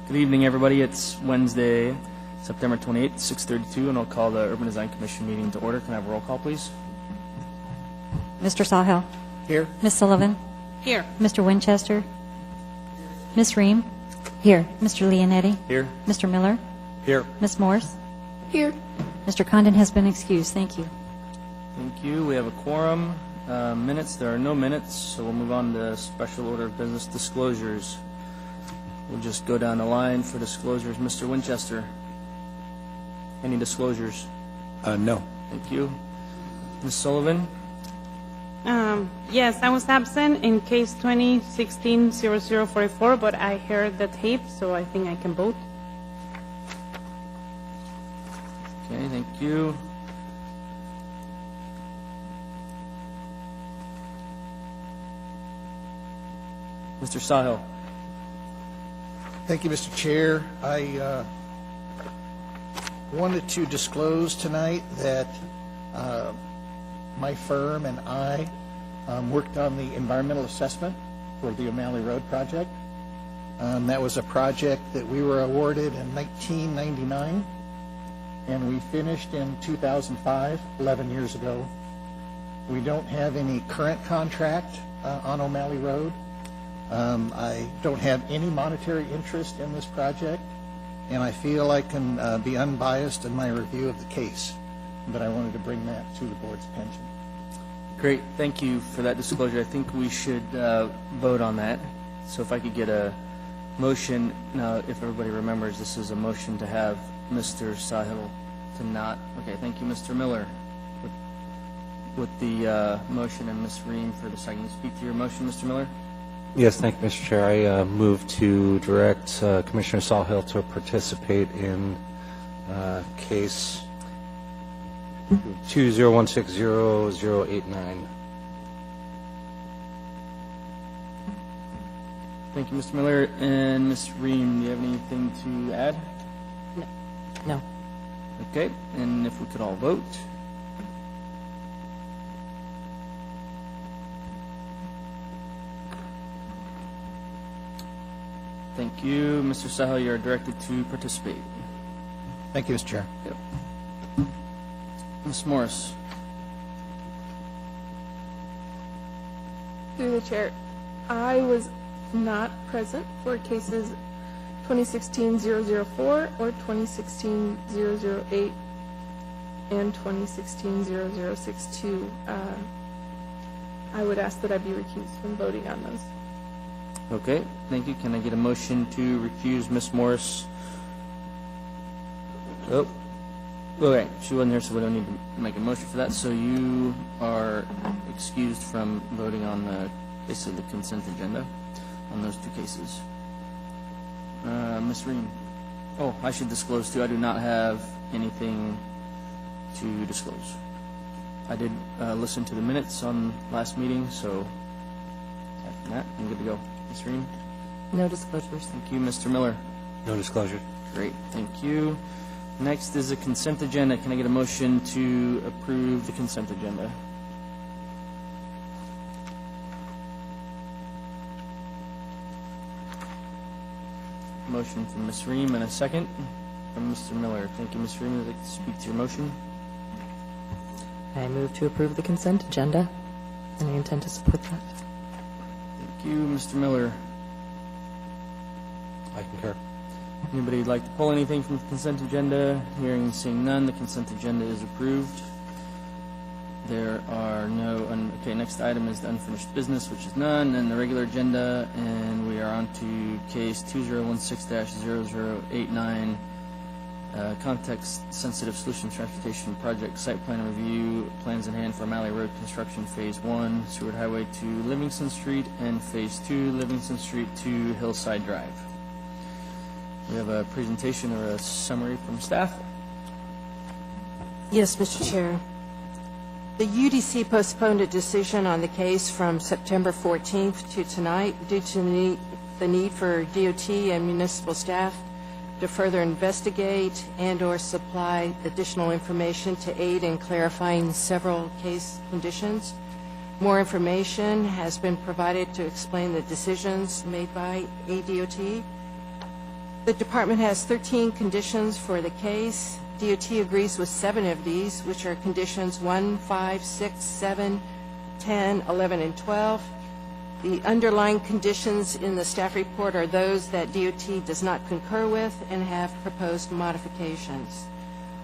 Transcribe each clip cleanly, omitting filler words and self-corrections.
Good evening, everybody. It's Wednesday, September 28th, 6:32, and I'll call the Urban Design Commission meeting to order. Can I have a roll call, please? Mr. Sawhill. Here. Ms. Sullivan. Here. Mr. Winchester. Ms. Ream. Here. Mr. Leonetti. Here. Mr. Miller. Here. Ms. Morse. Here. Mr. Condon has been excused. Thank you. Thank you. We have a quorum. Minutes, there are no minutes, so we'll move on to special order of business disclosures. We'll just go down the line for disclosures. Mr. Winchester, any disclosures? No. Thank you. Ms. Sullivan? Yes, I was absent in case 2016-0044, but I heard the tape, so I think I can vote. Okay, thank you. Mr. Sahil? Thank you, Mr. Chair. I wanted to disclose tonight that my firm and I worked on the environmental assessment for the O'Malley Road project. That was a project that we were awarded in 1999, and we finished in 2005, 11 years ago. We don't have any current contract on O'Malley Road. I don't have any monetary interest in this project, and I feel I can be unbiased in my review of the case, but I wanted to bring that to the board's attention. Great, thank you for that disclosure. I think we should vote on that. So if I could get a motion, now if everybody remembers, this is a motion to have Mr. Sahil to not, okay, thank you, Mr. Miller. With the motion and Ms. Ream for the second. Speak to your motion, Mr. Miller. Yes, thank you, Mr. Chair. I move to direct Commissioner Sawhill to participate in case 20160-089. Thank you, Mr. Miller. And Ms. Ream, do you have anything to add? No. Okay, and if we could all vote. Thank you. Mr. Sahil, you are directed to participate. Thank you, Mr. Chair. Yep. Ms. Morris. Through the chair, I was not present for cases 2016-004 or 2016-008 and 2016-0062. I would ask that I be recused from voting on those. Okay, thank you. Can I get a motion to recuse Ms. Morris? Oh, okay. She wasn't here, so we don't need to make a motion for that. So you are excused from voting on the basically the consent agenda on those two cases. Ms. Ream. Oh, I should disclose too. I do not have anything to disclose. I did listen to the minutes on last meeting, so after that, I'm good to go. Ms. Ream? No disclosures. Thank you. Mr. Miller? No disclosure. Great, thank you. Next is the consent agenda. Can I get a motion to approve the consent agenda? Motion from Ms. Ream and a second from Mr. Miller. Thank you, Ms. Ream. Would you like to speak to your motion? I move to approve the consent agenda, and I intend to support that. Thank you, Mr. Miller. I concur. Anybody like to pull anything from the consent agenda? Hearing and seeing none, the consent agenda is approved. There are no, okay, next item is the unfinished business, which is none, and the regular agenda, and we are on to case 2016-0089, context-sensitive solution transportation project site plan review, plans in hand for O'Malley Road construction phase 1, Seward Highway to Livingston Street, and phase 2, Livingston Street to Hillside Drive. We have a presentation or a summary from staff. Yes, Mr. Chair. The UDC postponed a decision on the case from September 14th to tonight due to the need for DOT and municipal staff to further investigate and/or supply additional information to aid in clarifying several case conditions. More information has been provided to explain the decisions made by ADOT. The department has 13 conditions for the case. DOT agrees with 7 of these, which are conditions 1, 5, 6, 7, 10, 11, and 12. The underlying conditions in the staff report are those that DOT does not concur with and have proposed modifications.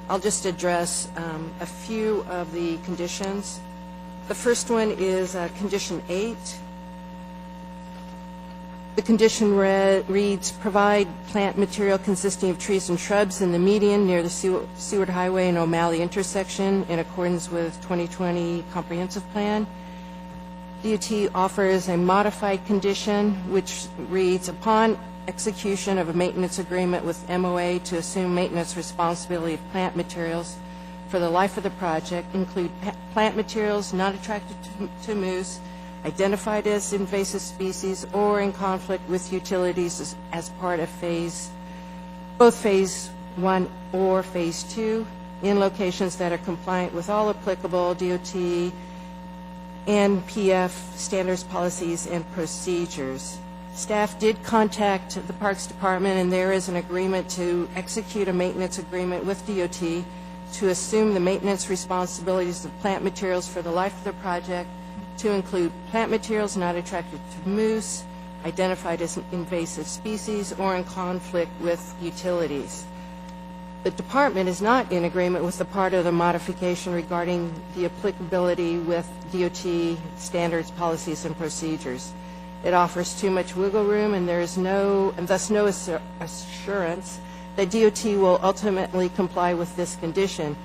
I'll just address a few of the conditions. The first one is condition 8. The condition reads, provide plant material consisting of trees and shrubs in the median near the Seward Highway and O'Malley intersection in accordance with 2020 comprehensive plan. DOT offers a modified condition which reads, upon execution of a maintenance agreement with MOA to assume maintenance responsibility of plant materials for the life of the project, include plant materials not attracted to moose, identified as invasive species, or in conflict with utilities as part of both Phase 1 or Phase 2, in locations that are compliant with all applicable DOT and PF standards, policies, and procedures. Staff did contact the Parks Department, and there is an agreement to execute a maintenance agreement with DOT to assume the maintenance responsibilities of plant materials for the life of the project, to include plant materials not attracted to moose, identified as invasive species, or in conflict with utilities. The department is not in agreement with the part of the modification regarding the applicability with DOT standards, policies, and procedures. It offers too much wiggle room, and there is thus no assurance that DOT will ultimately comply with this condition.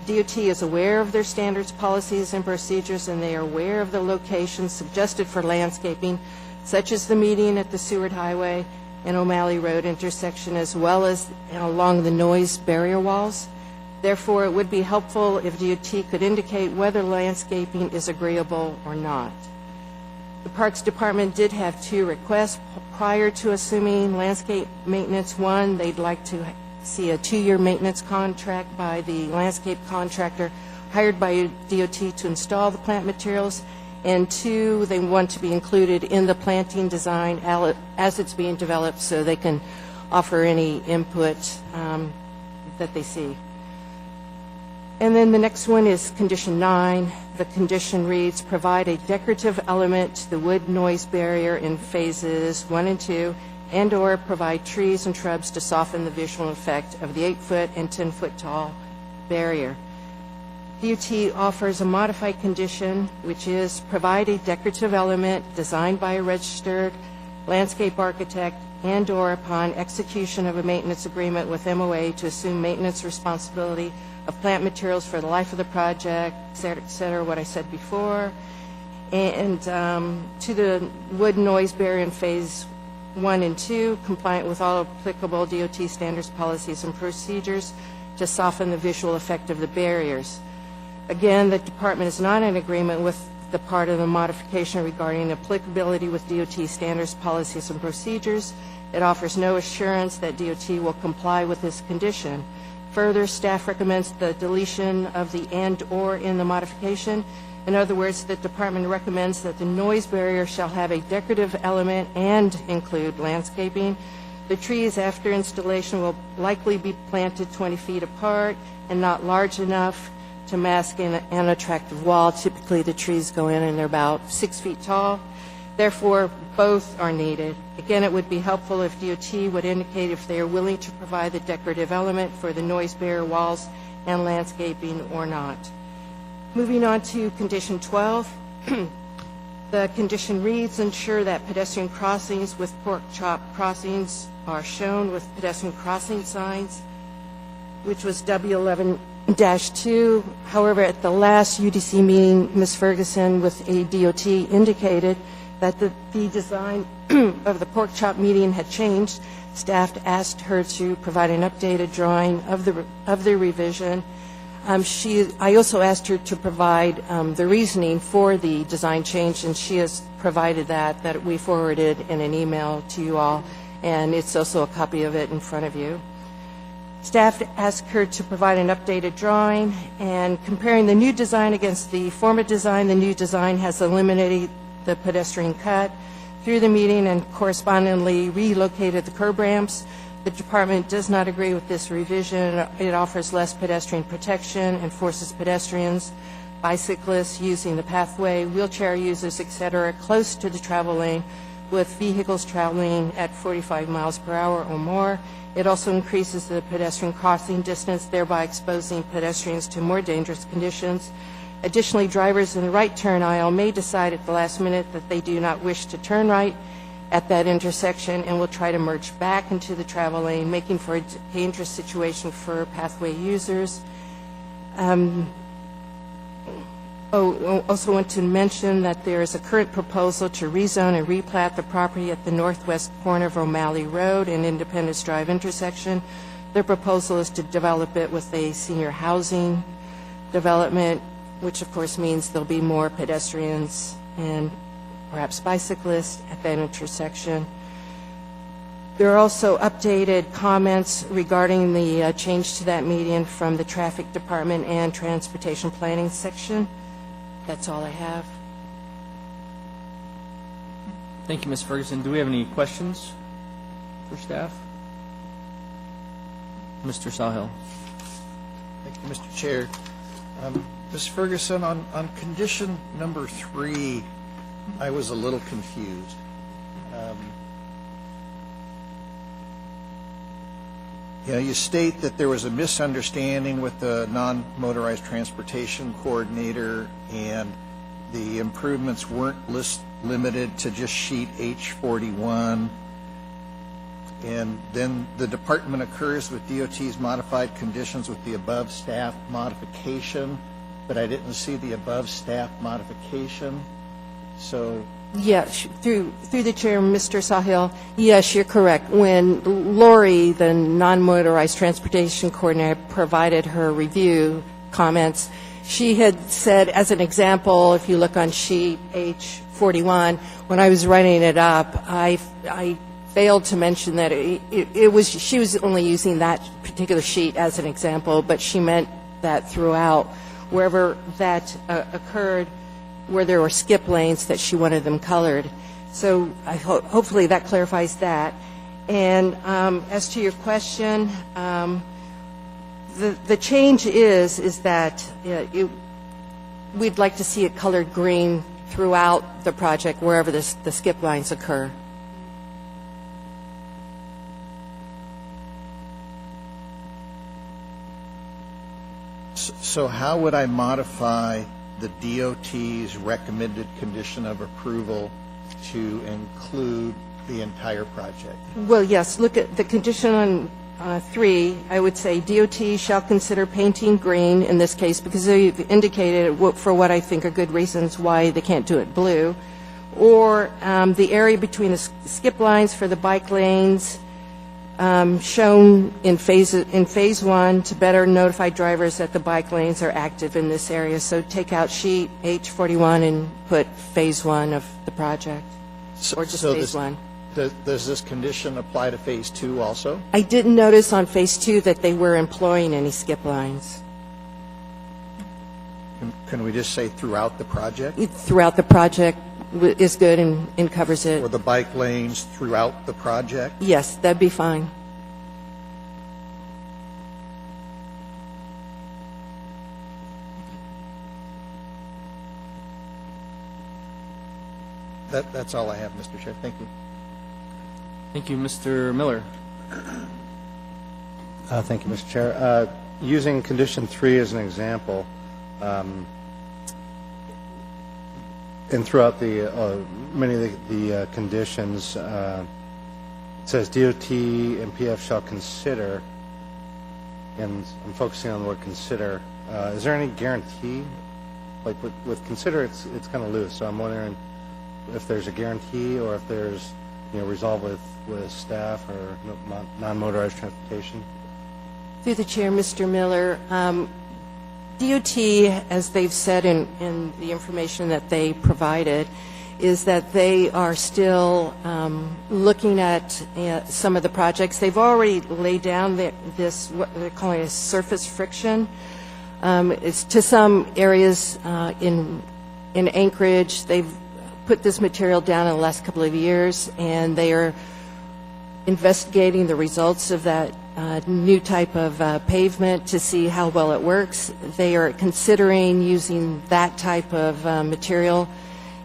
DOT is aware of their standards, policies, and procedures, and they are aware of the locations suggested for landscaping, such as the median at the Seward Highway and O'Malley Road intersection, as well as along the noise barrier walls. Therefore, it would be helpful if DOT could indicate whether landscaping is agreeable or not. The Parks Department did have 2 requests prior to assuming landscape maintenance. One, they'd like to see a 2-year maintenance contract by the landscape contractor hired by DOT to install the plant materials. And 2, they want to be included in the planting design as it's being developed so they can offer any input that they see. And then the next one is condition 9. The condition reads, provide a decorative element to the wood noise barrier in phases 1 and 2, and or provide trees and shrubs to soften the visual effect of the 8-foot and 10-foot tall barrier. DOT offers a modified condition, which is provide a decorative element designed by a registered landscape architect and or upon execution of a maintenance agreement with MOA to assume maintenance responsibility of plant materials for the life of the project, et cetera, what I said before, and to the wood noise barrier in phase 1 and 2, compliant with all applicable DOT standards, policies, and procedures to soften the visual effect of the barriers. Again, the department is not in agreement with the part of the modification regarding applicability with DOT standards, policies, and procedures. It offers no assurance that DOT will comply with this condition. Further, staff recommends the deletion of the and or in the modification. In other words, the department recommends that the noise barrier shall have a decorative element and include landscaping. The trees after installation will likely be planted 20 feet apart and not large enough to mask an unattractive wall. Typically, the trees go in and they're about 6 feet tall. Therefore, both are needed. Again, it would be helpful if DOT would indicate if they are willing to provide the decorative element for the noise barrier walls and landscaping or not. Moving on to condition 12. The condition reads, ensure that pedestrian crossings with pork chop crossings are shown with pedestrian crossing signs, which was W11-2. However, at the last UDC meeting, Ms. Ferguson with ADOT indicated that the design of the pork chop median had changed. Staff asked her to provide an updated drawing of the revision. I also asked her to provide the reasoning for the design change, and she has provided that we forwarded in an email to you all, and it's also a copy of it in front of you. Staff asked her to provide an updated drawing, and comparing the new design against the former design, the new design has eliminated the pedestrian cut through the median and correspondingly relocated the curb ramps. The department does not agree with this revision. It offers less pedestrian protection and forces pedestrians, bicyclists using the pathway, wheelchair users, etc., close to the travel lane with vehicles traveling at 45 miles per hour or more. It also increases the pedestrian crossing distance, thereby exposing pedestrians to more dangerous conditions. Additionally, drivers in the right turn aisle may decide at the last minute that they do not wish to turn right at that intersection and will try to merge back into the travel lane, making for a dangerous situation for pathway users. Also want to mention that there is a current proposal to rezone and replat the property at the northwest corner of O'Malley Road and Independence Drive intersection. The proposal is to develop it with a senior housing development, which of course means there'll be more pedestrians and perhaps bicyclists at that intersection. There are also updated comments regarding the change to that median from the Traffic Department and Transportation Planning section. That's all I have. Thank you, Ms. Ferguson. Do we have any questions for staff? Mr. Sawhill. Thank you, Mr. Chair. Ms. Ferguson, on condition number 3, I was a little confused. You state that there was a misunderstanding with the non-motorized transportation coordinator and the improvements weren't limited to just sheet H41. And then the department occurs with DOT's modified conditions with the above staff modification, but I didn't see the above staff modification. So Yes, through the chair, Mr. Sawhill, yes, you're correct. When Lori, the non-motorized transportation coordinator, provided her review comments, she had said, as an example, if you look on sheet H41, when I was writing it up, I failed to mention that she was only using that particular sheet as an example, but she meant that throughout, wherever that occurred, where there were skip lanes, that she wanted them colored. So hopefully that clarifies that. And as to your question, the change is that we'd like to see it colored green throughout the project, wherever the skip lines occur. So how would I modify the DOT's recommended condition of approval to include the entire project? Well, yes, look at the condition on 3. I would say DOT shall consider painting green in this case, because they've indicated for what I think are good reasons why they can't do it blue, or the area between the skip lines for the bike lanes shown in phase 1 to better notify drivers that the bike lanes are active in this area. So take out sheet H41 and put phase 1 of the project, or just phase 1. Does this condition apply to phase 2 also? I didn't notice on phase 2 that they were employing any skip lines. Can we just say throughout the project? Throughout the project is good and covers it. Or the bike lanes throughout the project? Yes, that'd be fine. That's all I have, Mr. Chair. Thank you. Thank you, Mr. Miller. Thank you, Mr. Chair. Using condition 3 as an example, and throughout the many of the conditions, it says DOT and PF shall consider, and I'm focusing on the word consider. Is there any guarantee? Like with consider, it's kind of loose. So I'm wondering if there's a guarantee, or if there's resolve with staff or non-motorized transportation. Through the chair, Mr. Miller, DOT, as they've said in the information that they provided, is that they are still looking at some of the projects. They've already laid down this, what they're calling a surface friction. It's to some areas in Anchorage. They've put this material down in the last couple of years, and they are investigating the results of that new type of pavement to see how well it works. They are considering using that type of material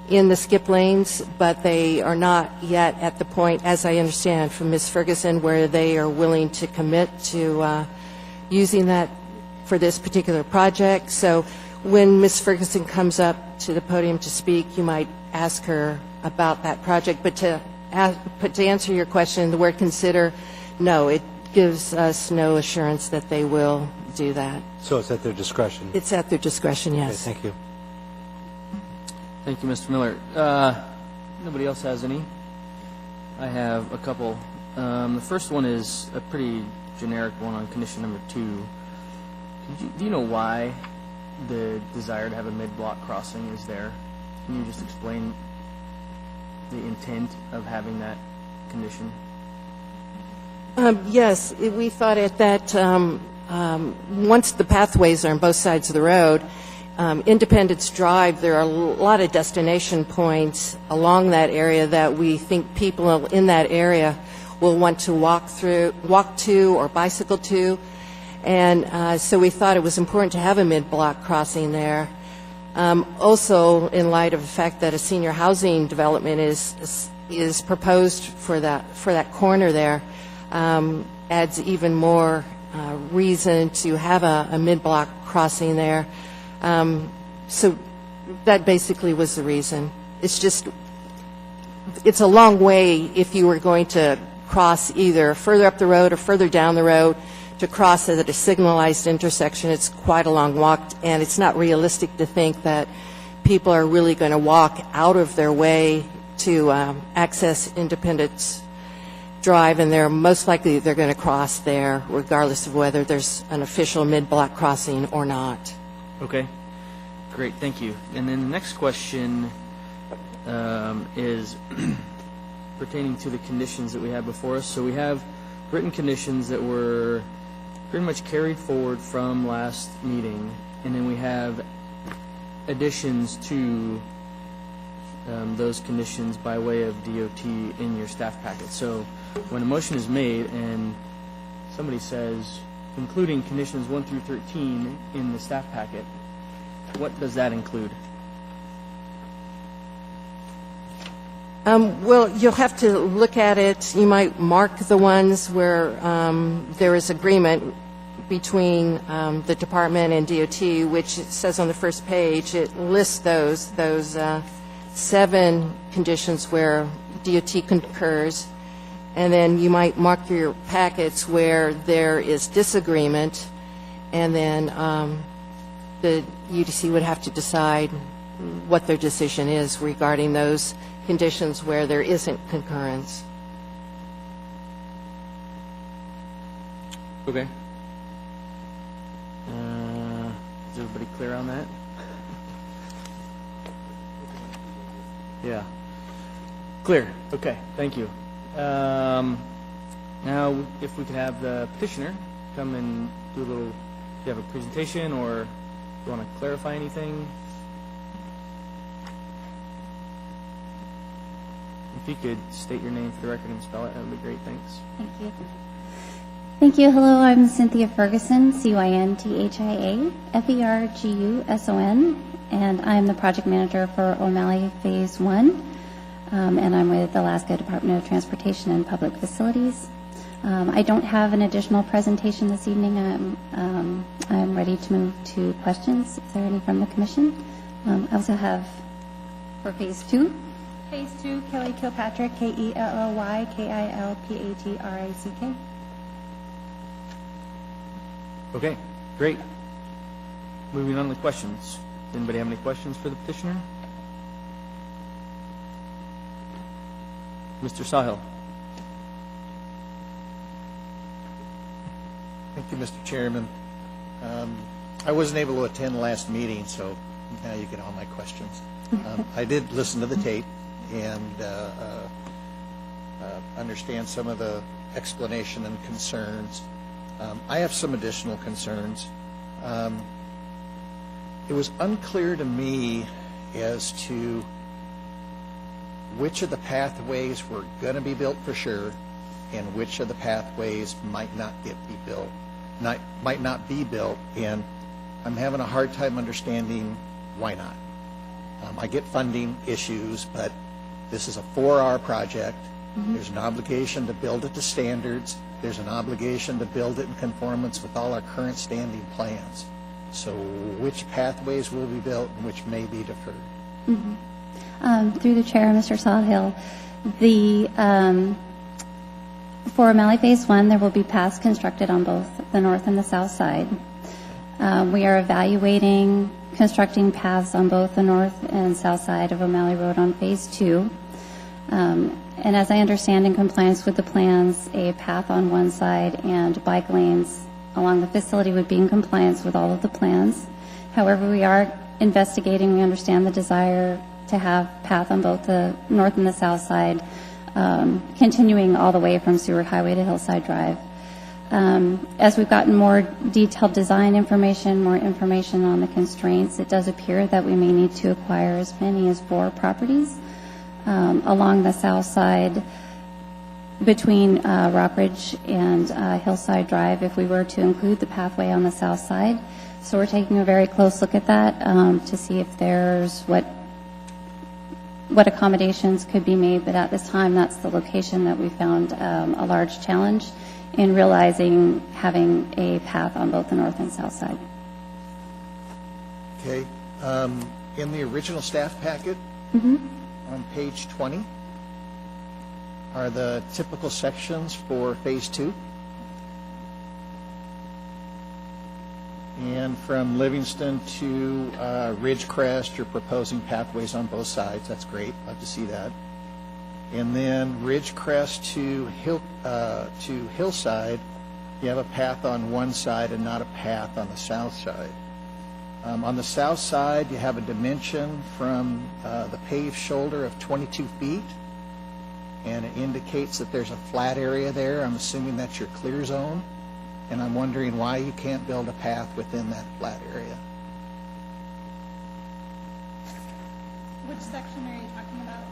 in the skip lanes, but they are not yet at the point, as I understand from Ms. Ferguson, where they are willing to commit to using that for this particular project. So when Ms. Ferguson comes up to the podium to speak, you might ask her about that project. But to answer your question, the word consider, no, it gives us no assurance that they will do that. So it's at their discretion? It's at their discretion, Okay, yes. thank you. Thank you, Mr. Miller. Nobody else has any? I have a couple. The first one is a pretty generic one on condition number 2. Do you know why the desire to have a mid-block crossing is there? Can you just explain the intent of having that condition? Yes, we thought at that, once the pathways are on both sides of the road, Independence Drive, there are a lot of destination points along that area that we think people in that area will want to walk to or bicycle to. And so we thought it was important to have a mid-block crossing there. Also, in light of the fact that a senior housing development is proposed for that corner there, adds even more reason to have a mid-block crossing there. So that basically was the reason. It's a long way if you were going to cross either further up the road or further down the road. To cross at a signalized intersection, it's quite a long walk, and it's not realistic to think that people are really going to walk out of their way to access Independence Drive, and they're most likely they're going to cross there regardless of whether there's an official mid-block crossing or not. Okay, great, thank you. And then the next question is pertaining to the conditions that we have before us. So we have written conditions that were pretty much carried forward from last meeting, and then we have additions to those conditions by way of DOT in your staff packet. So when a motion is made and somebody says, including conditions 1 through 13 in the staff packet, what does that include? Well, you'll have to look at it. You might mark the ones where there is agreement between the department and DOT, which it says on the first page. It lists those 7 conditions where DOT concurs, and then you might mark your packets where there is disagreement, and then the UDC would have to decide what their decision is regarding those conditions where there isn't concurrence. Okay. Is everybody clear on that? Yeah. Clear. Okay, thank you. Now, if we could have the petitioner come and do a little, do you have a presentation or do you want to clarify anything? If you could state your name for the record and spell it, that would be great. Thanks. Thank you. Thank you. Hello, I'm Cynthia Ferguson, CYNTHIA FERGUSON, and I'm the project manager for O'Malley Phase 1, and I'm with Alaska Department of Transportation and Public Facilities. I don't have an additional presentation this evening. I'm ready to move to questions, if there are any from the Commission. I also have for Phase 2. Phase 2, Kelly Kilpatrick, KELLY KILPATRICK. Okay, great. Moving on to questions. Does anybody have any questions for the petitioner? Mr. Sahil. Thank you, Mr. Chairman. I wasn't able to attend last meeting, so now you get all my questions. I did listen to the tape and understand some of the explanation and concerns. I have some additional concerns. It was unclear to me as to which of the pathways were going to be built for sure and which of the pathways might not be built. And I'm having a hard time understanding why not. I get funding issues, but this is a 4R project. There's an obligation to build it to standards. There's an obligation to build it in conformance with all our current standing plans. So which pathways will be built and which may be deferred? Through the chair, Mr. Sawhill, for O'Malley Phase 1, there will be paths constructed on both the north and the south side. We are evaluating constructing paths on both the north and south side of O'Malley Road on Phase 2. And as I understand, in compliance with the plans, a path on one side and bike lanes along the facility would be in compliance with all of the plans. However, we are investigating. We understand the desire to have path on both the north and the south side, continuing all the way from Seward Highway to Hillside Drive. As we've gotten more detailed design information, more information on the constraints, it does appear that we may need to acquire as many as 4 properties along the south side between Rockridge and Hillside Drive if we were to include the pathway on the south side. So we're taking a very close look at that to see if there's what accommodations could be made, but at this time that's the location that we found a large challenge in realizing having a path on both the north and south side. Okay. In the original staff packet, on page 20, are the typical sections for Phase 2. And from Livingston to Ridgecrest, you're proposing pathways on both sides. That's great. Love to see that. And then Ridgecrest to Hillside, you have a path on one side and not a path on the south side. On the south side, you have a dimension from the paved shoulder of 22 feet, and it indicates that there's a flat area there. I'm assuming that's your clear zone, and I'm wondering why you can't build a path within that flat area. Which section are you talking about?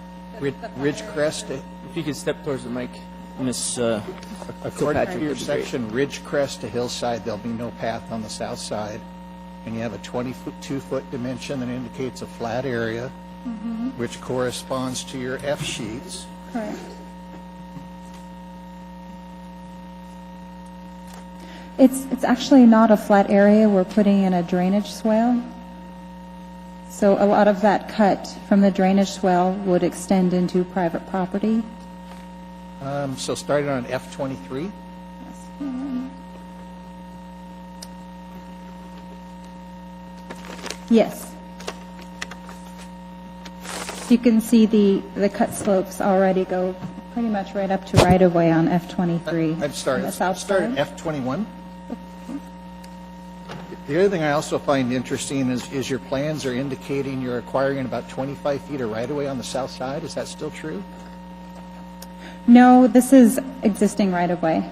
Ridgecrest, If you could step towards the mic, Ms. according to Kilpatrick your would be great. section, Ridgecrest to Hillside, there'll be no path on the south side, and you have a 22-foot dimension that indicates a flat area, which corresponds to your F sheets. Correct. It's actually not a flat area. We're putting in a drainage swale. So a lot of that cut from the drainage swale would extend into private property. So starting on F23, Yes. You can see the cut slopes already go pretty much right up to right-of-way on F23. I'd start On the south at side. F21. The other thing I also find interesting is your plans are indicating you're acquiring about 25 feet of right-of-way on the south side. Is that still true? No, this is existing right-of-way.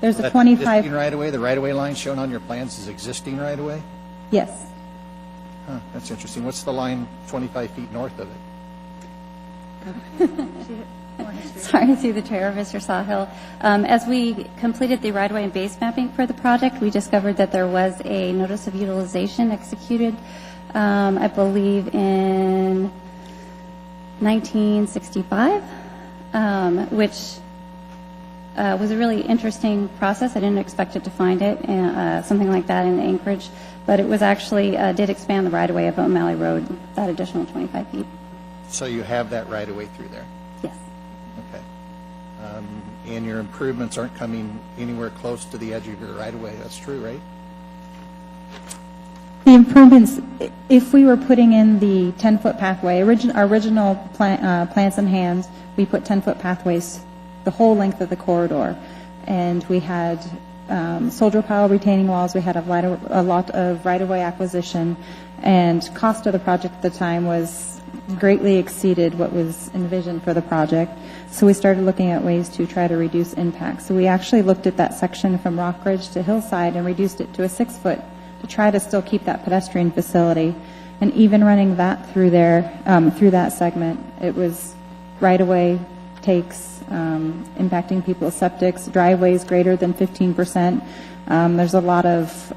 There's a That's 25, existing right-of-way, the right-of-way line shown on your plans is existing right-of-way? yes. Huh, that's interesting. What's the line 25 feet north of it? Sorry, through the chair, Mr. Sawhill. As we completed the right-of-way and base mapping for the project, we discovered that there was a notice of utilization executed, I believe, in 1965, which was a really interesting process. I didn't expect it to find it, something like that in Anchorage, but it was actually, did expand the right-of-way of O'Malley Road, that additional 25 feet. So you have that right-of-way through there? Yes. Okay. And your improvements aren't coming anywhere close to the edge of your right-of-way. That's true, right? The improvements, if we were putting in the 10-foot pathway, our original plans in hand, we put 10-foot pathways the whole length of the corridor. And we had soldier pile retaining walls, we had a lot of right-of-way acquisition, and cost of the project at the time was greatly exceeded what was envisioned for the project. So we started looking at ways to try to reduce impact. So we actually looked at that section from Rockridge to Hillside and reduced it to a 6-foot to try to still keep that pedestrian facility. And even running that through there, through that segment, it was right away takes, impacting people's septics, driveways greater than 15%. There's a lot of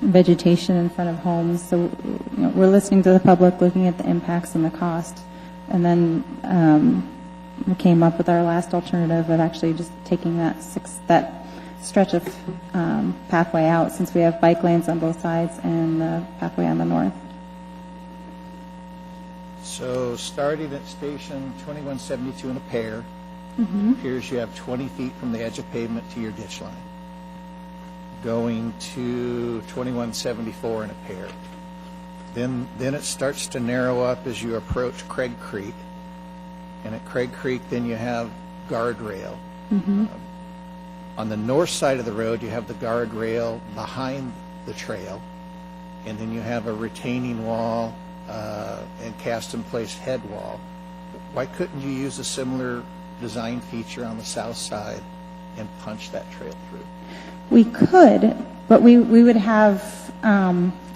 vegetation in front of homes. So, you know, we're listening to the public, looking at the impacts and the cost, and then we came up with our last alternative of actually just taking that stretch of pathway out, since we have bike lanes on both sides and the pathway on the north. So starting at station 2172 in a pair, appears you have 20 feet from the edge of pavement to your ditch line. Going to 2174 in a pair. Then it starts to narrow up as you approach Craig Creek. And at Craig Creek, then you have guardrail. On the north side of the road, you have the guardrail behind the trail. And then you have a retaining wall and cast-in-place head wall. Why couldn't you use a similar design feature on the south side and punch that trail through? We could, but we would have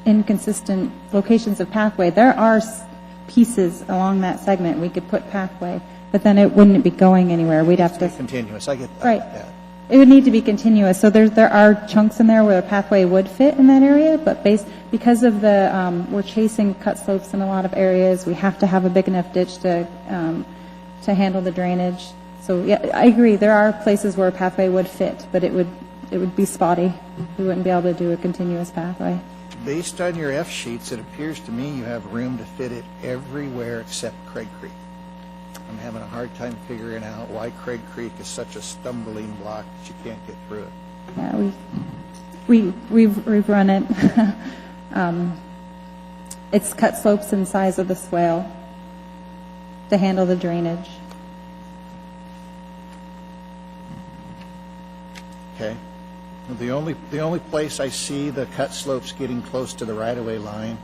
inconsistent locations of pathway. There are pieces along that segment we could put pathway, but then it wouldn't be going anywhere. We'd have to... Continuous, I get Right. that. It would need to be continuous. So there are chunks in there where a pathway would fit in that area, but because of the we're chasing cut slopes in a lot of areas, we have to have a big enough ditch to handle the drainage. So yeah, I agree. There are places where a pathway would fit, but it would be spotty. We wouldn't be able to do a continuous pathway. Based on your F sheets, it appears to me you have room to fit it everywhere except Craig Creek. I'm having a hard time figuring out why Craig Creek is such a stumbling block that you can't get through it. Yeah, we've run it. It's cut slopes in size of the swale to handle the drainage. Okay. The only place I see the cut slopes getting close to the right-of-way line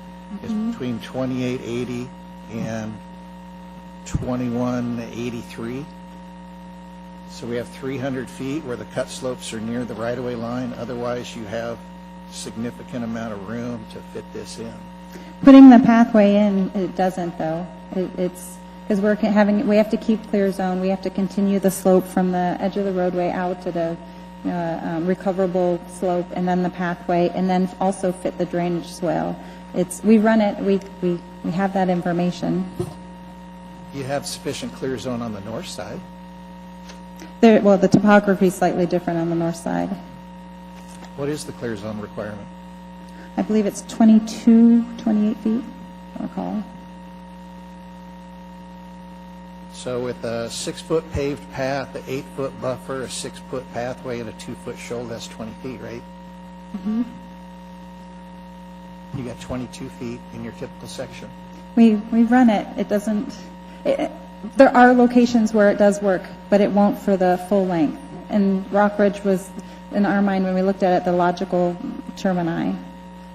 is between 2880 and 2183. So we have 300 feet where the cut slopes are near the right-of-way line. Otherwise, you have significant amount of room to fit this in. Putting the pathway in, it doesn't though. It's because we have to keep clear zone. We have to continue the slope from the edge of the roadway out to the recoverable slope, and then the pathway, and then also fit the drainage swale. We run it. We have that information. You have sufficient clear zone on the north side. Well, the topography is slightly different on the north side. What is the clear zone requirement? I believe it's 28 feet, I recall. So with a 6-foot paved path, an 8-foot buffer, a 6-foot pathway, and a 2-foot shoulder, that's 20 feet, right? You got 22 feet in your typical section. We run it. It doesn't. There are locations where it does work, but it won't for the full length. And Rockridge was, in our mind, when we looked at it, the logical termini,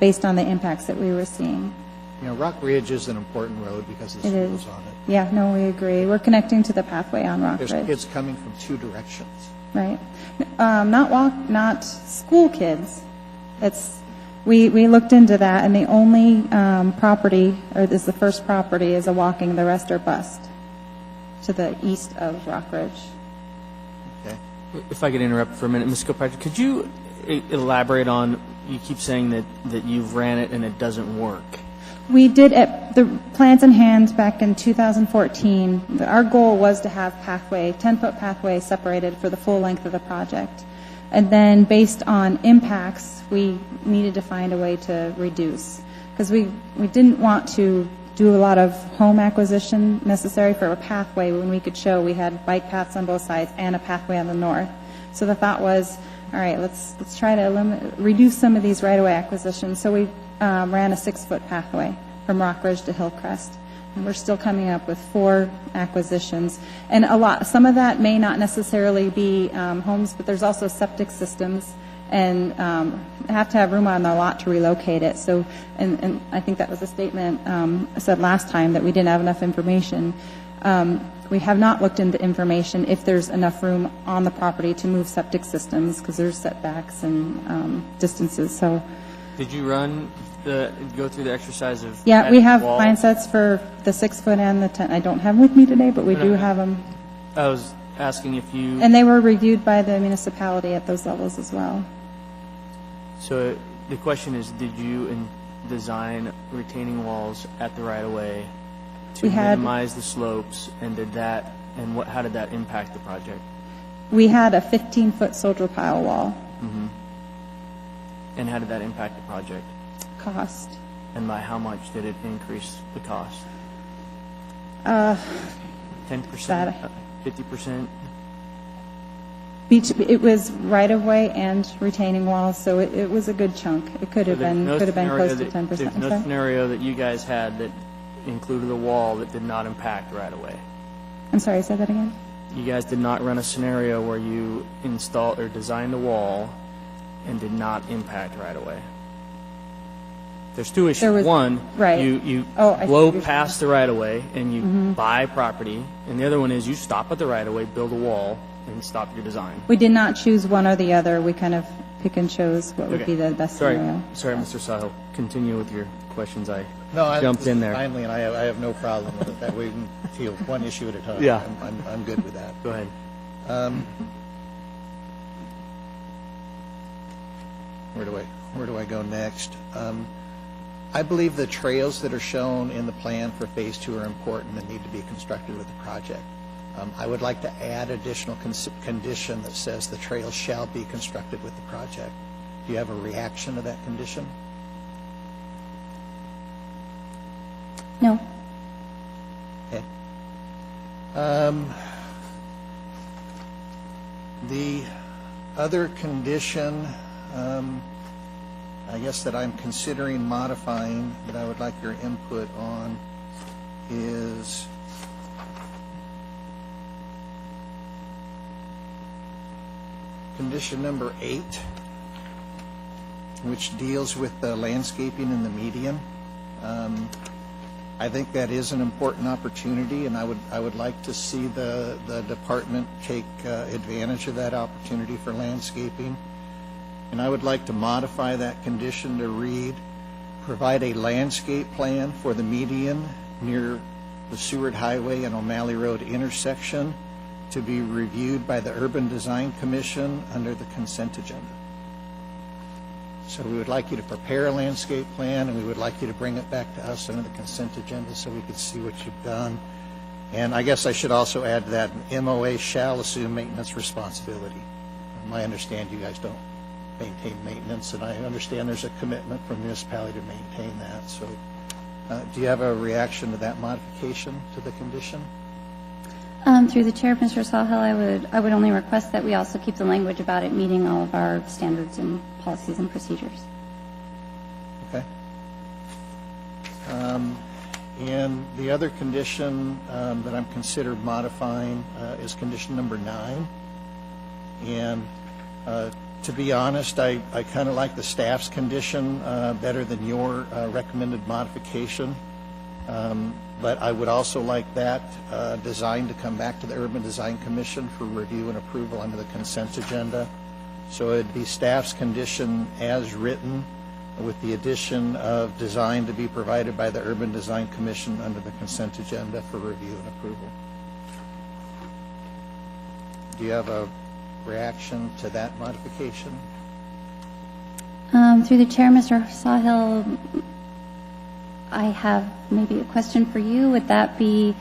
based on the impacts that we were seeing. You know, Rock Ridge is an important road because of the It schools is. on it. Yeah, no, we agree. We're connecting to the pathway on There's Rockridge. kids coming from 2 directions. Right. Not school kids. We looked into that, and the only property, or this is the first property, is a walking. The rest are bused to the east of Rockridge. Okay. If I could interrupt for a minute, Ms. Kilpatrick, could you elaborate on, you keep saying that you've ran it and it doesn't work. We did at the plans in hand back in 2014. Our goal was to have 10-foot pathway separated for the full length of the project. And then based on impacts, we needed to find a way to reduce. Because we didn't want to do a lot of home acquisition necessary for a pathway when we could show we had bike paths on both sides and a pathway on the north. So the thought was, all right, let's try to reduce some of these right-of-way acquisitions. So we ran a 6-foot pathway from Rockridge to Hillcrest. And we're still coming up with 4 acquisitions. And some of that may not necessarily be homes, but there's also septic systems, and have to have room on the lot to relocate it. So, and I think that was a statement I said last time, that we didn't have enough information. We have not looked into information if there's enough room on the property to move septic systems, because there's setbacks and distances. So, Did you run go through the exercise of... Yeah, we adding have wall? plan sets for the 6 foot and the 10. I don't have them with me today, but we No, do no. have them. I was asking if you... And they were reviewed by the municipality at those levels as well. So the question is, did you design retaining walls at the right-of-way to We had- minimize the slopes, and how did that impact the project? We had a 15-foot soldier pile wall And how did that impact the project? cost. And by how much did it increase the cost? 10%? that- 50%? It was right-of-way and retaining walls, so it was a good chunk. It could have been close to 10%. There's I'm no sorry? scenario that you guys had that included a wall that did not impact right-of-way. I'm sorry, say that again? You guys did not run a scenario where you installed or designed a wall and did not impact right-of-way. There's two issues. There was- One, right. you Oh, I see blow what you're past the right-of-way and you buy property, and the other one is you stop at the right-of-way, build a wall, and stop your design. We did not choose one or the other. We kind of pick and chose what would Okay. be the best Sorry, scenario. sorry, Mr. Sahil. Continue with your questions. I No, I jumped in there. Finally, and I have no problem with it. That way we can deal one issue at a time. Yeah. I'm good with that. Go ahead. Where do I go next? I believe the trails that are shown in the plan for Phase 2 are important and need to be constructed with the project. I would like to add additional condition that says the trails shall be constructed with the project. Do you have a reaction to that condition? No. Okay. The other condition, I guess that I'm considering modifying, that I would like your input on, is condition number 8, which deals with the landscaping in the median. I think that is an important opportunity, and I would like to see the department take advantage of that opportunity for landscaping. And I would like to modify that condition to read, provide a landscape plan for the median near the Seward Highway and O'Malley Road intersection to be reviewed by the Urban Design Commission under the consent agenda. So we would like you to prepare a landscape plan, and we would like you to bring it back to us under the consent agenda so we could see what you've done. And I guess I should also add that an MOA shall assume maintenance responsibility. My understanding, you guys don't maintain maintenance, and I understand there's a commitment from the municipality to maintain that. So do you have a reaction to that modification to the condition? Through the chair, Mr. Sawhill, I would only request that we also keep the language about it meeting all of our standards and policies and procedures. Okay. And the other condition that I'm considered modifying is condition number 9. And to be honest, I kind of like the staff's condition better than your recommended modification. But I would also like that design to come back to the Urban Design Commission for review and approval under the consent agenda. So it'd be staff's condition as written, with the addition of design to be provided by the Urban Design Commission under the consent agenda for review and approval. Do you have a reaction to that modification? Through the chair, Mr. Sawhill, I have maybe a question for you. Would that be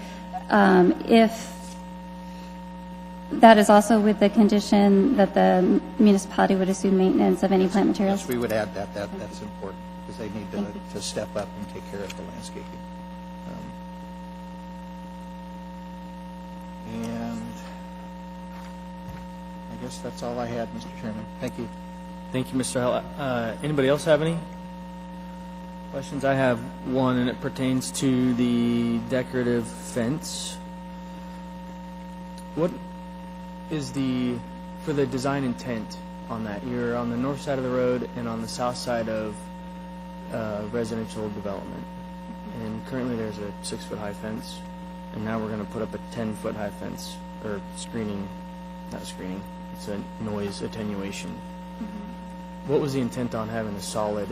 if that is also with the condition that the municipality would assume maintenance of any plant materials? Yes, we would add that. That's important because they need to step up and take care of the landscaping. And I guess that's all I had, Mr. Chairman. Thank you. Thank you, Mr. Hell. Anybody else have any questions? I have one, and it pertains to the decorative fence. What is for the design intent on that? You're on the north side of the road and on the south side of residential development. And currently there's a 6-foot high fence, and now we're going to put up a 10-foot high fence, or screening, not screening, it's a noise attenuation. What was the intent on having a solid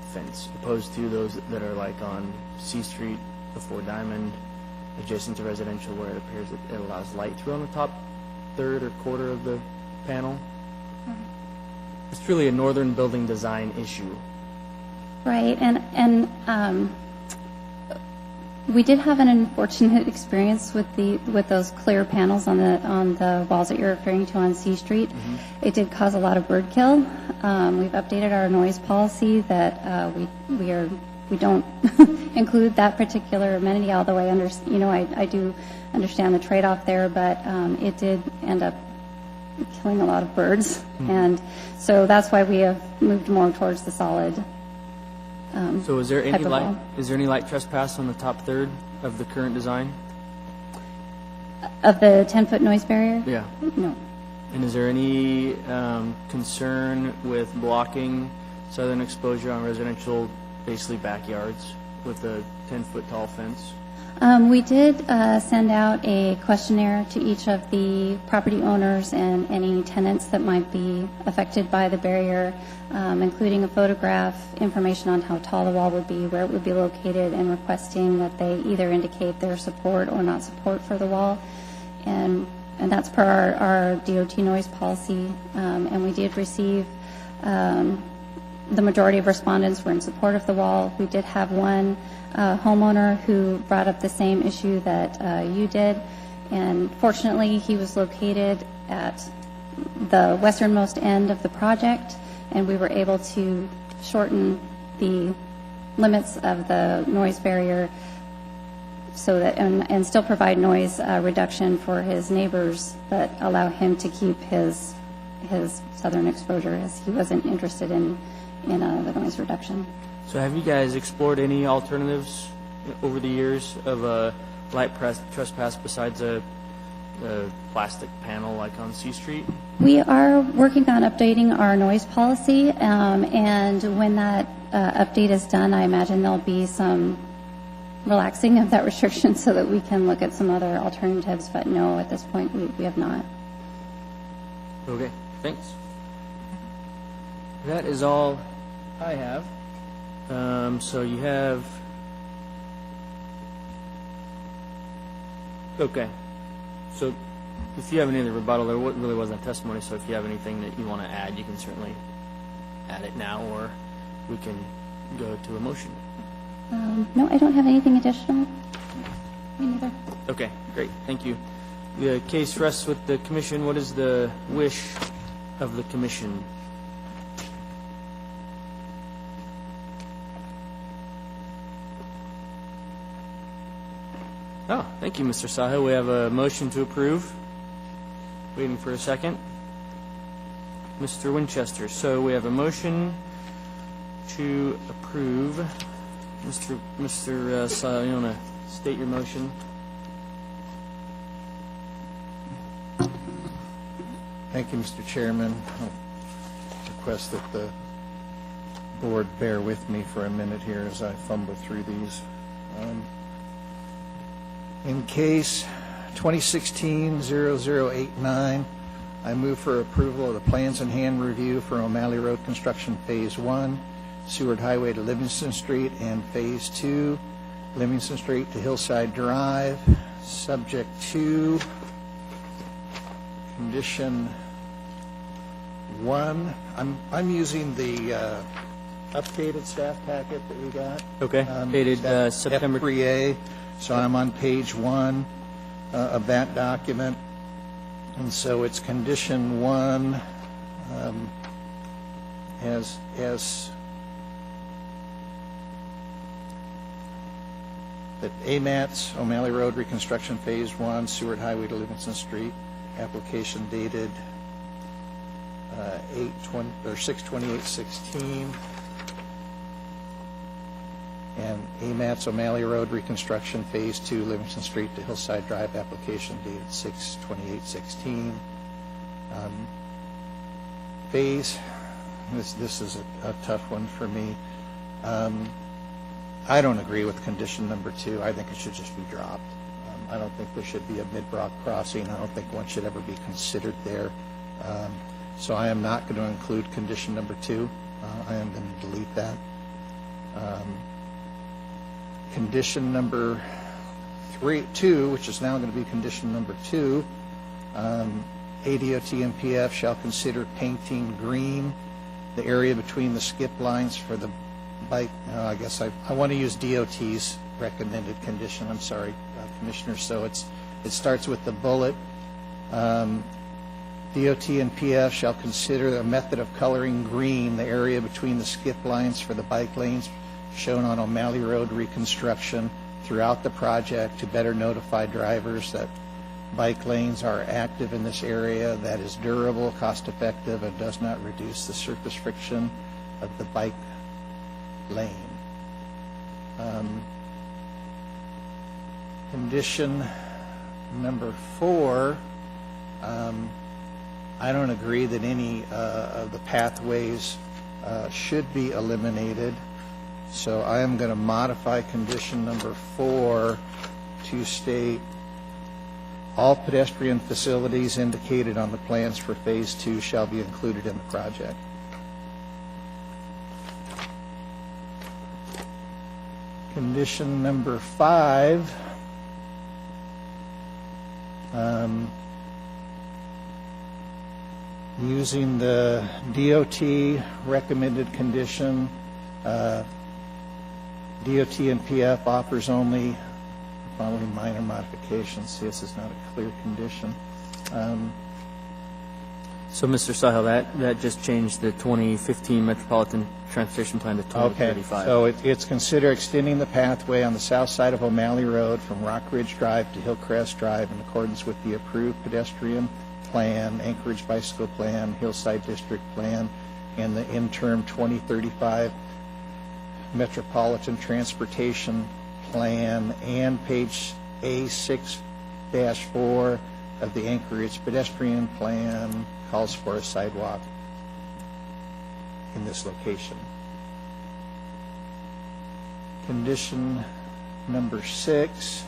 fence, opposed to those that are like on C Street before Diamond, adjacent to residential, where it appears that it allows light through on the top third or quarter of the panel. It's truly a northern building design issue. Right, and we did have an unfortunate experience with those clear panels on the walls that you're referring to on C Street. It did cause a lot of bird kill. We've updated our noise policy that we don't include that particular amenity, although I do understand the trade-off there, but it did end up killing a lot of birds, and so that's why we have moved more towards the solid. So is there any type of light? wall. Is there any light trespass on the top third of the current design? Of the 10-foot noise barrier? Yeah. No. And is there any concern with blocking southern exposure on residential, basically backyards, with a 10-foot tall fence? We did send out a questionnaire to each of the property owners and any tenants that might be affected by the barrier, including a photograph, information on how tall the wall would be, where it would be located, and requesting that they either indicate their support or not support for the wall. And that's per our DOT noise policy. And we did receive, the majority of respondents were in support of the wall. We did have one homeowner who brought up the same issue that you did, and fortunately he was located at the westernmost end of the project, and we were able to shorten the limits of the noise barrier so that and still provide noise reduction for his neighbors, but allow him to keep his southern exposure, as he wasn't interested in the noise reduction. So have you guys explored any alternatives over the years of a light trespass besides a plastic panel like on C Street? We are working on updating our noise policy, and when that update is done, I imagine there'll be some relaxing of that restriction so that we can look at some other alternatives, but no, at this point, we have not. Okay, thanks. That is all I have. So you have, okay. So if you have any other rebuttal, there really wasn't a testimony, so if you have anything that you want to add, you can certainly add it now, or we can go to a motion. No, I don't have anything additional. Me neither. Okay, great, thank you. The case rests with the commission. What is the wish of the commission? Oh, thank you, Mr. Saha. We have a motion to approve. Waiting for a second. Mr. Winchester. So we have a motion to approve. Mr. Saha, you want to state your motion? Thank you, Mr. Chairman. I'll request that the board bear with me for a minute here as I fumble through these. In case 2016-0089, I move for approval of the plans in hand review for O'Malley Road Construction Phase 1, Seward Highway to Livingston Street, and Phase 2, Livingston Street to Hillside Drive, subject to condition 1. I'm using the updated staff packet that we got. Okay, dated September. F3A, so I'm on page 1 of that document. And so it's condition 1 as that AMATS, O'Malley Road Reconstruction Phase 1, Seward Highway to Livingston Street, application dated 6/28/16, and AMATS O'Malley Road Reconstruction Phase 2, Livingston Street to Hillside Drive, application dated 6/28/16. Phase, this is a tough one for me. I don't agree with condition number 2. I think it should just be dropped. I don't think there should be a mid-rock crossing. I don't think one should ever be considered there. So I am not going to include condition number 2. I am going to delete that. Condition number 2, which is now going to be condition number 2, ADOT and PF shall consider painting green the area between the skip lines for the bike. I guess I want to use DOT's recommended condition. I'm sorry, Commissioner. So it starts with the bullet. DOT and PF shall consider a method of coloring green the area between the skip lines for the bike lanes shown on O'Malley Road reconstruction throughout the project to better notify drivers that bike lanes are active in this area, that is durable, cost-effective, and does not reduce the surface friction of the bike lane. Condition number 4, I don't agree that any of the pathways should be eliminated, so I am going to modify condition number 4 to state all pedestrian facilities indicated on the plans for Phase 2 shall be included in the project. Condition number 5, using the DOT recommended condition, DOT and PF offers only following minor modifications. See, this is not a clear condition. So, Mr. Sahel, that just changed the 2015 Metropolitan Transportation Plan to 2035. Okay, so it's consider extending the pathway on the south side of O'Malley Road from Rock Ridge Drive to Hillcrest Drive in accordance with the approved pedestrian plan, Anchorage Bicycle Plan, Hillside District Plan, and the interim 2035 Metropolitan Transportation Plan, and page A6-4 of the Anchorage Pedestrian Plan calls for a sidewalk in this location. Condition number 6.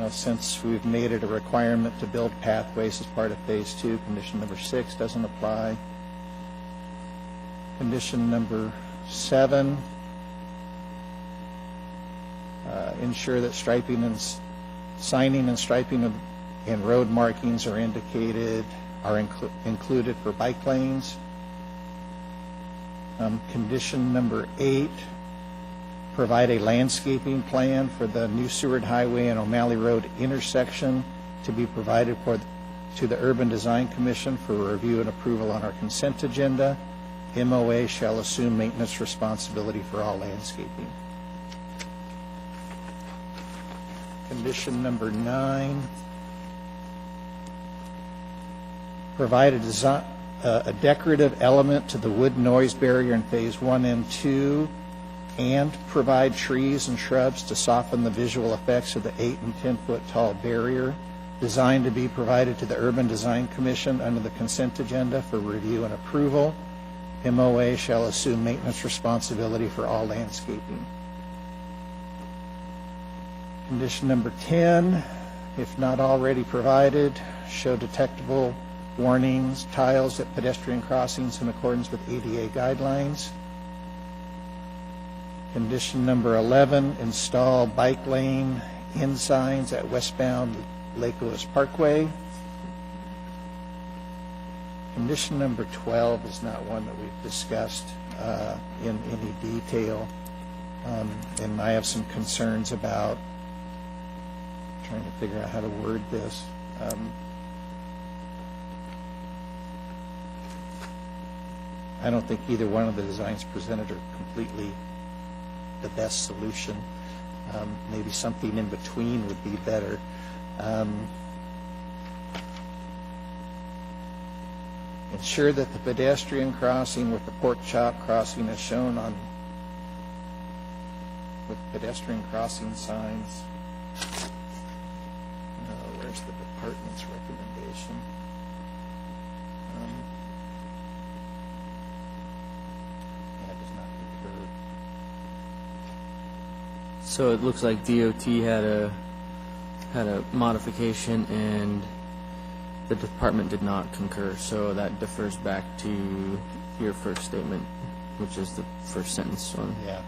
Since we've made it a requirement to build pathways as part of Phase 2, condition number 6 doesn't apply. Condition number 7, ensure that striping and signing and striping and road markings are included for bike lanes. Condition number 8, provide a landscaping plan for the New Seward Highway and O'Malley Road intersection to be provided to the Urban Design Commission for review and approval on our consent agenda. MOA shall assume maintenance responsibility for all landscaping. Condition number 9, provide a decorative element to the wood noise barrier in Phase 1 and 2, and provide trees and shrubs to soften the visual effects of the 8 and 10 foot tall barrier, designed to be provided to the Urban Design Commission under the consent agenda for review and approval. MOA shall assume maintenance responsibility for all landscaping. Condition number 10, if not already provided, show detectable warnings, tiles at pedestrian crossings in accordance with ADA guidelines. Condition number 11, install bike lane end signs at westbound Lake Lewis Parkway. Condition number 12 is not one that we've discussed in any detail, and I have some concerns about trying to figure out how to word this. I don't think either one of the designs presented are completely the best solution. Maybe something in between would be better. Ensure that the pedestrian crossing with the pork chop crossing is shown on with pedestrian crossing signs. Where's the department's recommendation? That does not concur. So it looks like DOT had a modification and the department did not concur, so that defers back to your first statement, which is the first sentence on. Yeah.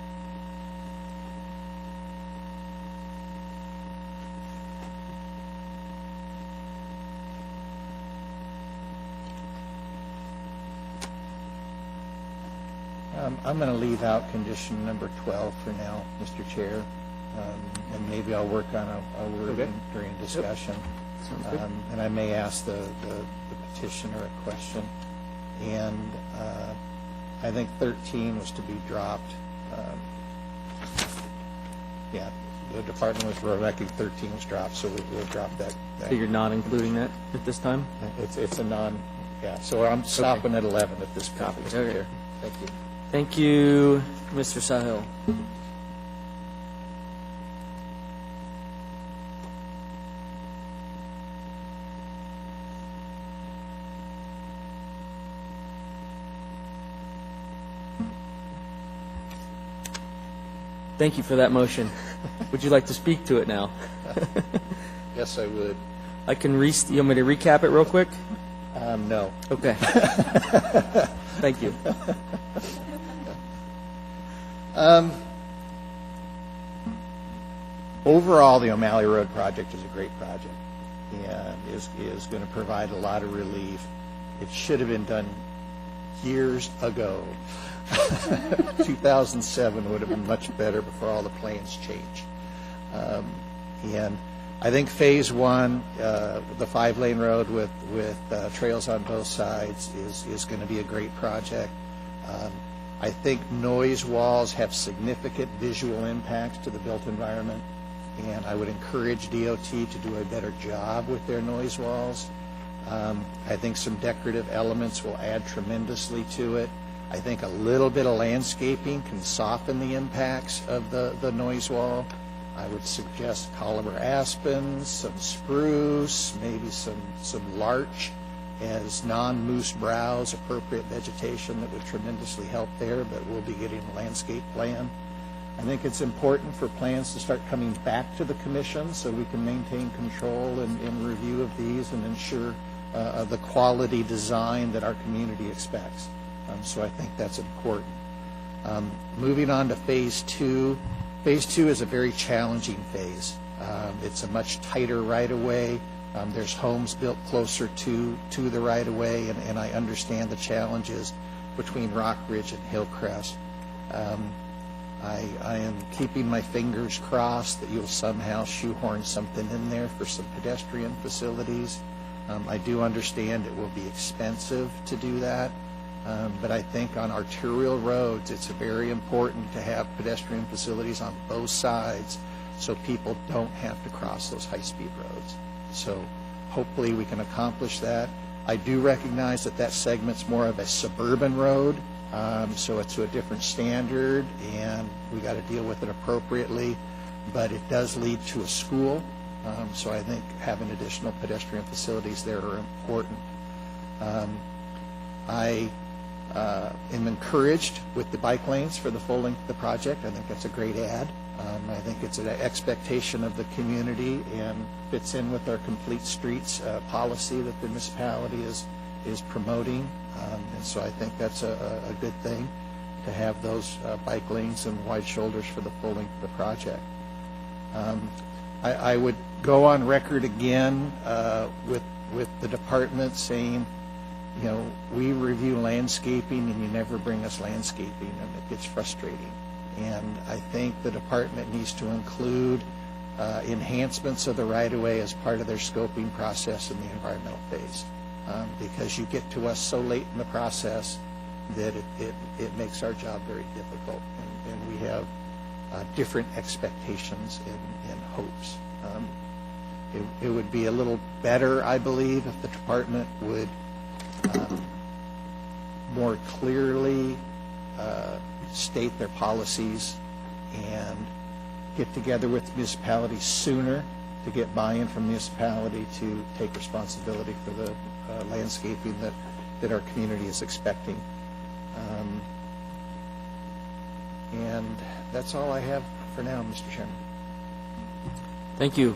I'm going to leave out condition number 12 for now, Mr. Chair, and maybe I'll work on a wording during discussion. Sounds good. And I may ask the petitioner a question. And I think 13 was to be dropped. Yeah, the department was recommending 13 was dropped, so we'll drop that. So you're not including that at this time? It's a non, yeah, so I'm stopping at 11 at this point, Mr. Okay. Chair. Thank you. Thank you, Mr. Sahil. Thank you for that motion. Would you like to speak to it now? Yes, I would. I can you want me to recap it real quick? No. Okay. Thank you. Overall, the O'Malley Road project is a great project and is going to provide a lot of relief. It should have been done years ago. 2007 would have been much better before all the plans changed. And I think Phase 1, the 5-lane road with trails on both sides is going to be a great project. I think noise walls have significant visual impacts to the built environment, and I would encourage DOT to do a better job with their noise walls. I think some decorative elements will add tremendously to it. I think a little bit of landscaping can soften the impacts of the noise wall. I would suggest Columbur aspens, some spruce, maybe some larch as non-moose browse, appropriate vegetation that would tremendously help there, but we'll be getting a landscape plan. I think it's important for plans to start coming back to the commission so we can maintain control and review of these and ensure the quality design that our community expects. So I think that's important. Moving on to Phase 2. Phase 2 is a very challenging phase. It's a much tighter right-of-way. There's homes built closer to the right-of-way, and I understand the challenges between Rock Ridge and Hillcrest. I am keeping my fingers crossed that you'll somehow shoehorn something in there for some pedestrian facilities. I do understand it will be expensive to do that, but I think on arterial roads it's very important to have pedestrian facilities on both sides so people don't have to cross those high-speed roads. So hopefully we can accomplish that. I do recognize that segment's more of a suburban road, so it's to a different standard, and we got to deal with it appropriately. But it does lead to a school, so I think having additional pedestrian facilities there are important. I am encouraged with the bike lanes for the full length of the project. I think that's a great add. I think it's an expectation of the community and fits in with our complete streets policy that the municipality is promoting. And so I think that's a good thing to have those bike lanes and wide shoulders for the full length of the project. I would go on record again with the department saying, you know, we review landscaping and you never bring us landscaping, and it gets frustrating. And I think the department needs to include enhancements of the right-of-way as part of their scoping process in the environmental phase, because you get to us so late in the process that it makes our job very difficult, and we have different expectations and hopes. It would be a little better, I believe, if the department would more clearly state their policies and get together with municipalities sooner to get buy-in from municipality to take responsibility for the landscaping that our community is expecting. And that's all I have for now, Mr. Chairman. Thank you.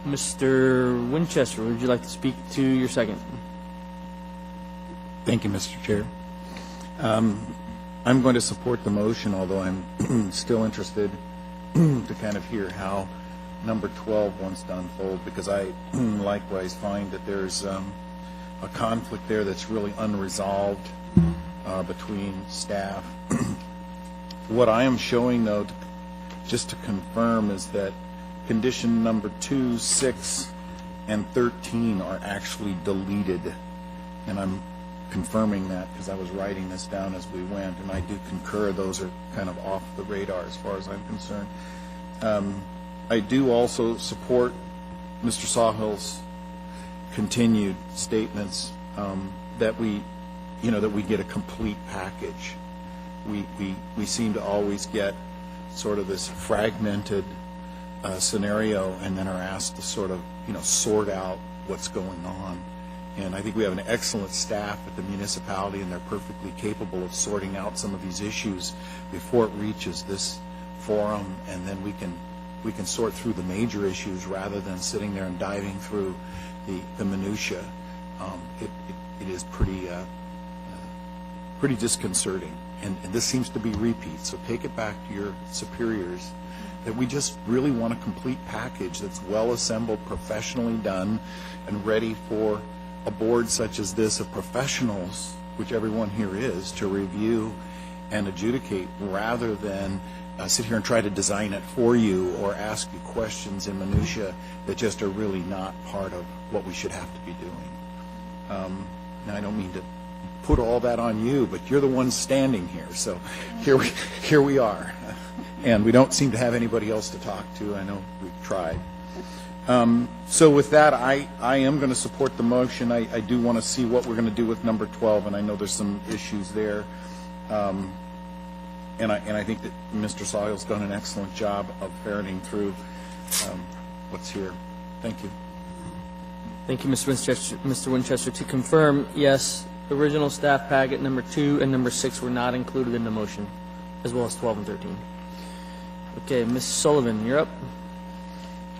Mr. Winchester, would you like to speak to your second? Thank you, Mr. Chair. I'm going to support the motion, although I'm still interested to kind of hear how number 12 wants to unfold, because I likewise find that there's a conflict there that's really unresolved between staff. What I am showing, though, just to confirm, is that condition number 2, 6, and 13 are actually deleted, and I'm confirming that because I was writing this down as we went, and I do concur those are kind of off the radar as far as I'm concerned. I do also support Mr. Sawhill's continued statements that we get a complete package. We seem to always get sort of this fragmented scenario, and then are asked to sort of sort out what's going on. And I think we have an excellent staff at the municipality, and they're perfectly capable of sorting out some of these issues before it reaches this forum, and then we can sort through the major issues rather than sitting there and diving through the minutia. It is pretty disconcerting, and this seems to be repeat. So take it back to your superiors that we just really want a complete package that's well assembled, professionally done, and ready for a board such as this of professionals, which everyone here is, to review and adjudicate, rather than sit here and try to design it for you or ask you questions in minutia that just are really not part of what we should have to be doing. Now, I don't mean to put all that on you, but you're the one standing here, so here we are. And we don't seem to have anybody else to talk to. I know we've tried. So with that, I am going to support the motion. I do want to see what we're going to do with number 12, and I know there's some issues there. And I think that Mr. Sawhill's done an excellent job of ferreting through what's here. Thank you. Thank you, Mr. Winchester. To confirm, yes, original staff packet number 2 and number 6 were not included in the motion, as well as 12 and 13. Okay, Ms. Sullivan, you're up.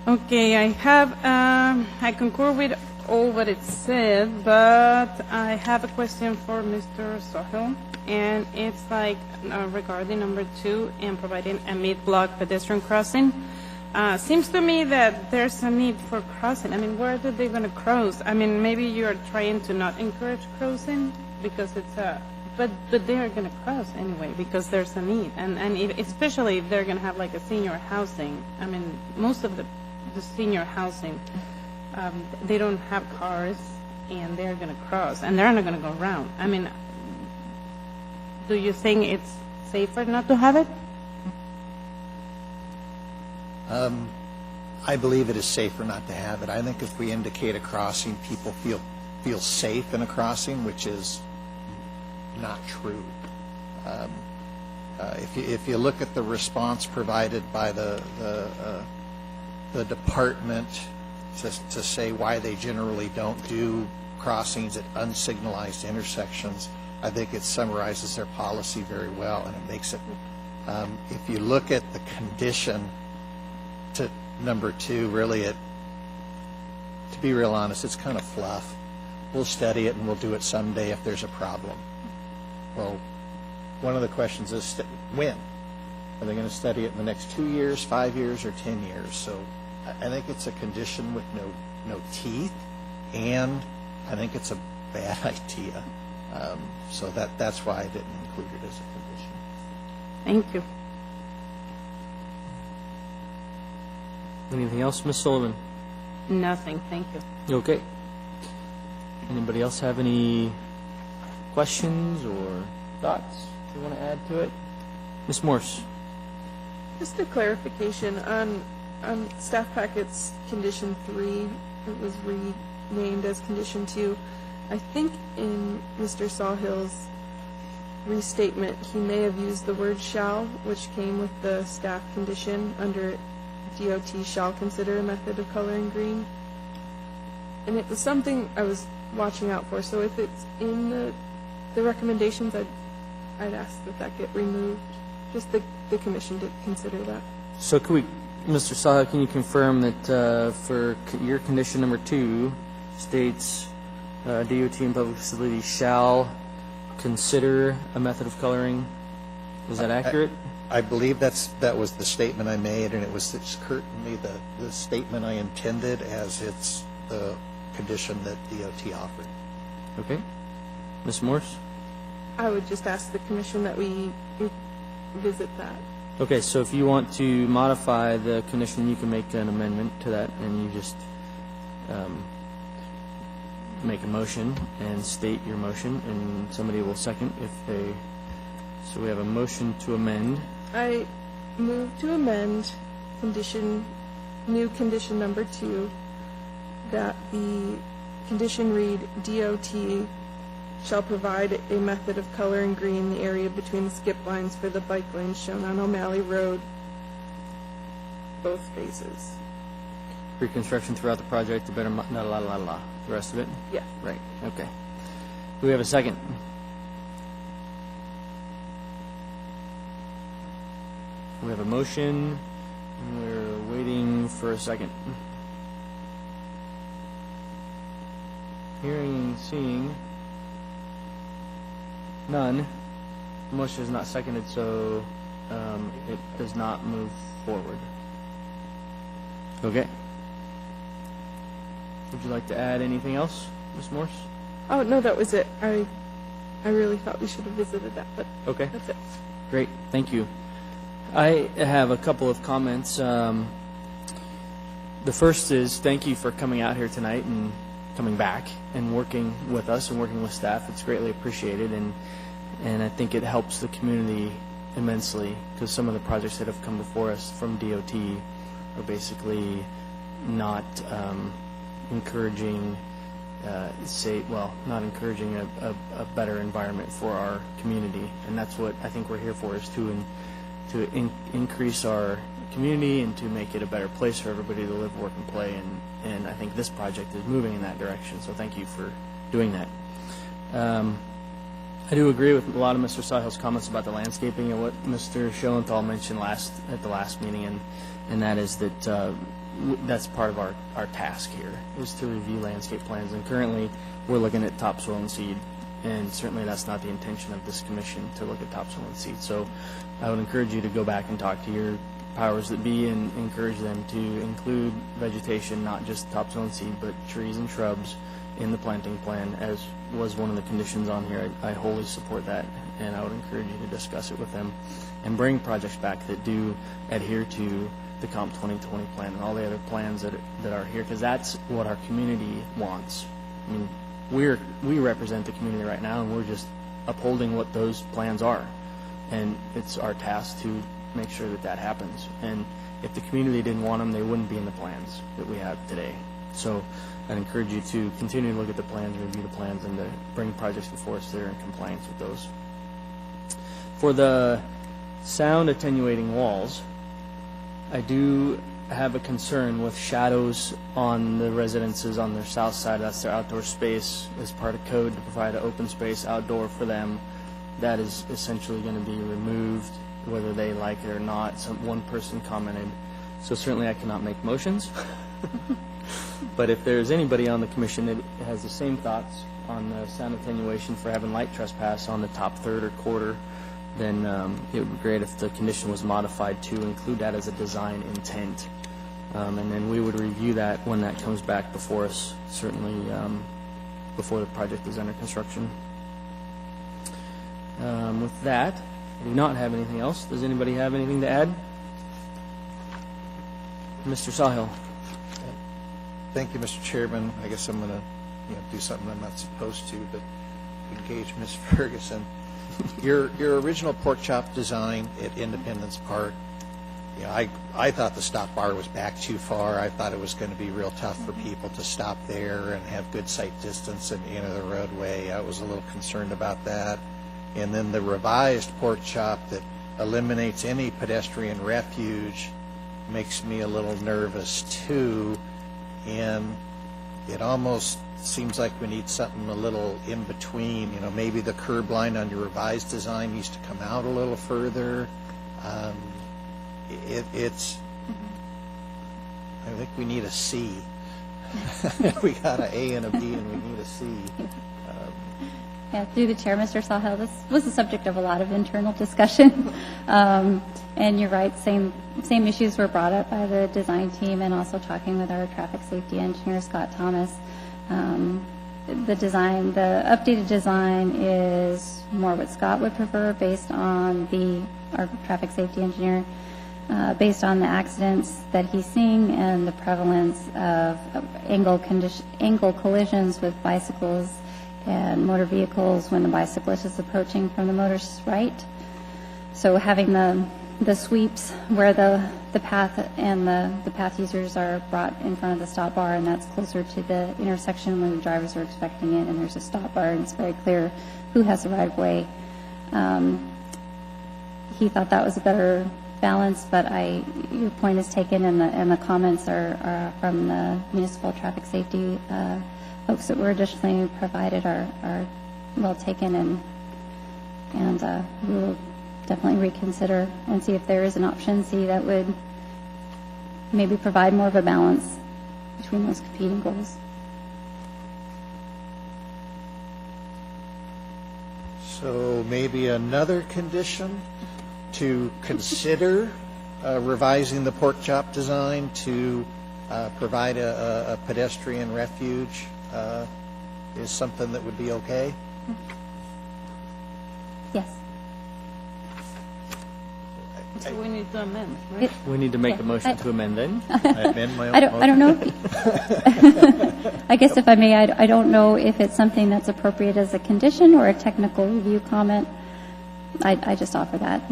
Okay, I concur with all what it said, but I have a question for Mr. Sawhill, and it's like regarding number 2 and providing a mid-block pedestrian crossing. Seems to me that there's a need for crossing. I mean, where are they going to cross? I mean, maybe you are trying to not encourage crossing because it's a, but they are going to cross anyway because there's a need, and especially if they're going to have like a senior housing. I mean, most of the senior housing, they don't have cars, and they're going to cross, and they're not going to go around. I mean, do you think it's safer not to have it? I believe it is safer not to have it. I think if we indicate a crossing, people feel safe in a crossing, which is not true. If you look at the response provided by the department to say why they generally don't do crossings at unsignalized intersections, I think it summarizes their policy very well, and it makes it. If you look at the condition to number 2, really, to be real honest, it's kind of fluff. We'll study it and we'll do it someday if there's a problem. Well, one of the questions is when? Are they going to study it in the next 2 years, 5 years, or 10 years? So I think it's a condition with no teeth, and I think it's a bad idea. So that's why I didn't include it as a condition. Thank you. Anything else, Ms. Sullivan? Nothing. Thank you. Okay. Anybody else have any questions or thoughts you want to add to it? Ms. Morse. Just a clarification on staff packets condition 3, it was renamed as condition 2. I think in Mr. Sawhill's restatement, he may have used the word shall, which came with the staff condition under DOT shall consider a method of coloring green. And it was something I was watching out for. So if it's in the recommendations, I'd ask that get removed. Just the commission did consider that. So could we, Mr. Sawhill, can you confirm that for your condition number 2 states DOT and public facilities shall consider a method of coloring. Is that accurate? I believe that was the statement I made, and it was certainly the statement I intended as it's the condition that DOT offered. Okay. Ms. Morse? I would just ask the commission that we visit that. Okay, so if you want to modify the condition, you can make an amendment to that, and you just make a motion and state your motion, and somebody will second if they... So we have a motion to amend. I move to amend new condition number 2, that the condition read, DOT shall provide a method of coloring green the area between the skip lines for the bike lanes shown on O'Malley Road, both phases. Reconstruction throughout the project, the better, the rest of it? Yeah. Right, okay. Do we have a second? We have a motion, and we're waiting for a second. Hearing and seeing none. The motion is not seconded, so it does not move forward. Okay. Would you like to add anything else, Ms. Morse? Oh, no, that was it. I really thought we should have visited that, but Okay. that's it. Great, thank you. I have a couple of comments. The first is thank you for coming out here tonight and coming back and working with us and working with staff. It's greatly appreciated, and I think it helps the community immensely, because some of the projects that have come before us from DOT are basically not encouraging, not encouraging a better environment for our community, and that's what I think we're here for, is to increase our community and to make it a better place for everybody to live, work, and play, and I think this project is moving in that direction, so thank you for doing that. I do agree with a lot of Mr. Sahil's comments about the landscaping and what Mr. Schoenthal mentioned at the last meeting, and that is that that's part of our task here, is to review landscape plans, and currently we're looking at topsoil and seed, and certainly that's not the intention of this commission, to look at topsoil and seed. So I would encourage you to go back and talk to your powers that be and encourage them to include vegetation, not just topsoil and seed, but trees and shrubs in the planting plan, as was one of the conditions on here. I wholly support that, and I would encourage you to discuss it with them and bring projects back that do adhere to the Comp 2020 plan and all the other plans that are here, because that's what our community wants. I mean, we represent the community right now, and we're just upholding what those plans are, and it's our task to make sure that happens. And if the community didn't want them, they wouldn't be in the plans that we have today. So I'd encourage you to continue to look at the plans, review the plans, and to bring projects before us that are in compliance with those. For the sound attenuating walls, I do have a concern with shadows on the residences on their south side. That's their outdoor space, as part of code to provide an open space outdoor for them. That is essentially going to be removed, whether they like it or not. One person commented, so certainly I cannot make motions. But if there's anybody on the commission that has the same thoughts on the sound attenuation for having light trespass on the top third or quarter, then it would be great if the condition was modified to include that as a design intent. And then we would review that when that comes back before us, certainly before the project is under construction. With that, I do not have anything else. Does anybody have anything to add? Mr. Sahil. Thank you, Mr. Chairman. I guess I'm going to do something I'm not supposed to, but engage Ms. Ferguson. Your original pork chop design at Independence Park, I thought the stop bar was back too far. I thought it was going to be real tough for people to stop there and have good sight distance and enter the roadway. I was a little concerned about that. And then the revised pork chop that eliminates any pedestrian refuge makes me a little nervous too. And it almost seems like we need something a little in between. Maybe the curb line on your revised design needs to come out a little further. I think we need a C. We got an A and a B, and we need a C. Yeah, through the chair, Mr. Sawhill, this was the subject of a lot of internal discussion. And you're right, same issues were brought up by the design team and also talking with our traffic safety engineer, Scott Thomas. The updated design is more what Scott would prefer based on our traffic safety engineer, based on the accidents that he's seeing and the prevalence of angle collisions with bicycles and motor vehicles when the bicyclist is approaching from the motorist's right. So having the sweeps where the path and the path users are brought in front of the stop bar, and that's closer to the intersection when the drivers are expecting it, and there's a stop bar, and it's very clear who has the right of way. He thought that was a better balance, but your point is taken, and the comments are from the municipal traffic safety folks that were additionally provided are well taken, and we will definitely reconsider and see if there is an option C that would maybe provide more of a balance between those competing goals. So maybe another condition to consider revising the pork chop design to provide a pedestrian refuge is something that would be okay? Yes. So we need to amend, right? We need to make a motion to amend then. I amend my own I don't know. I guess if I may, I don't know if it's something that's appropriate as a condition or a technical review comment. I just offer that.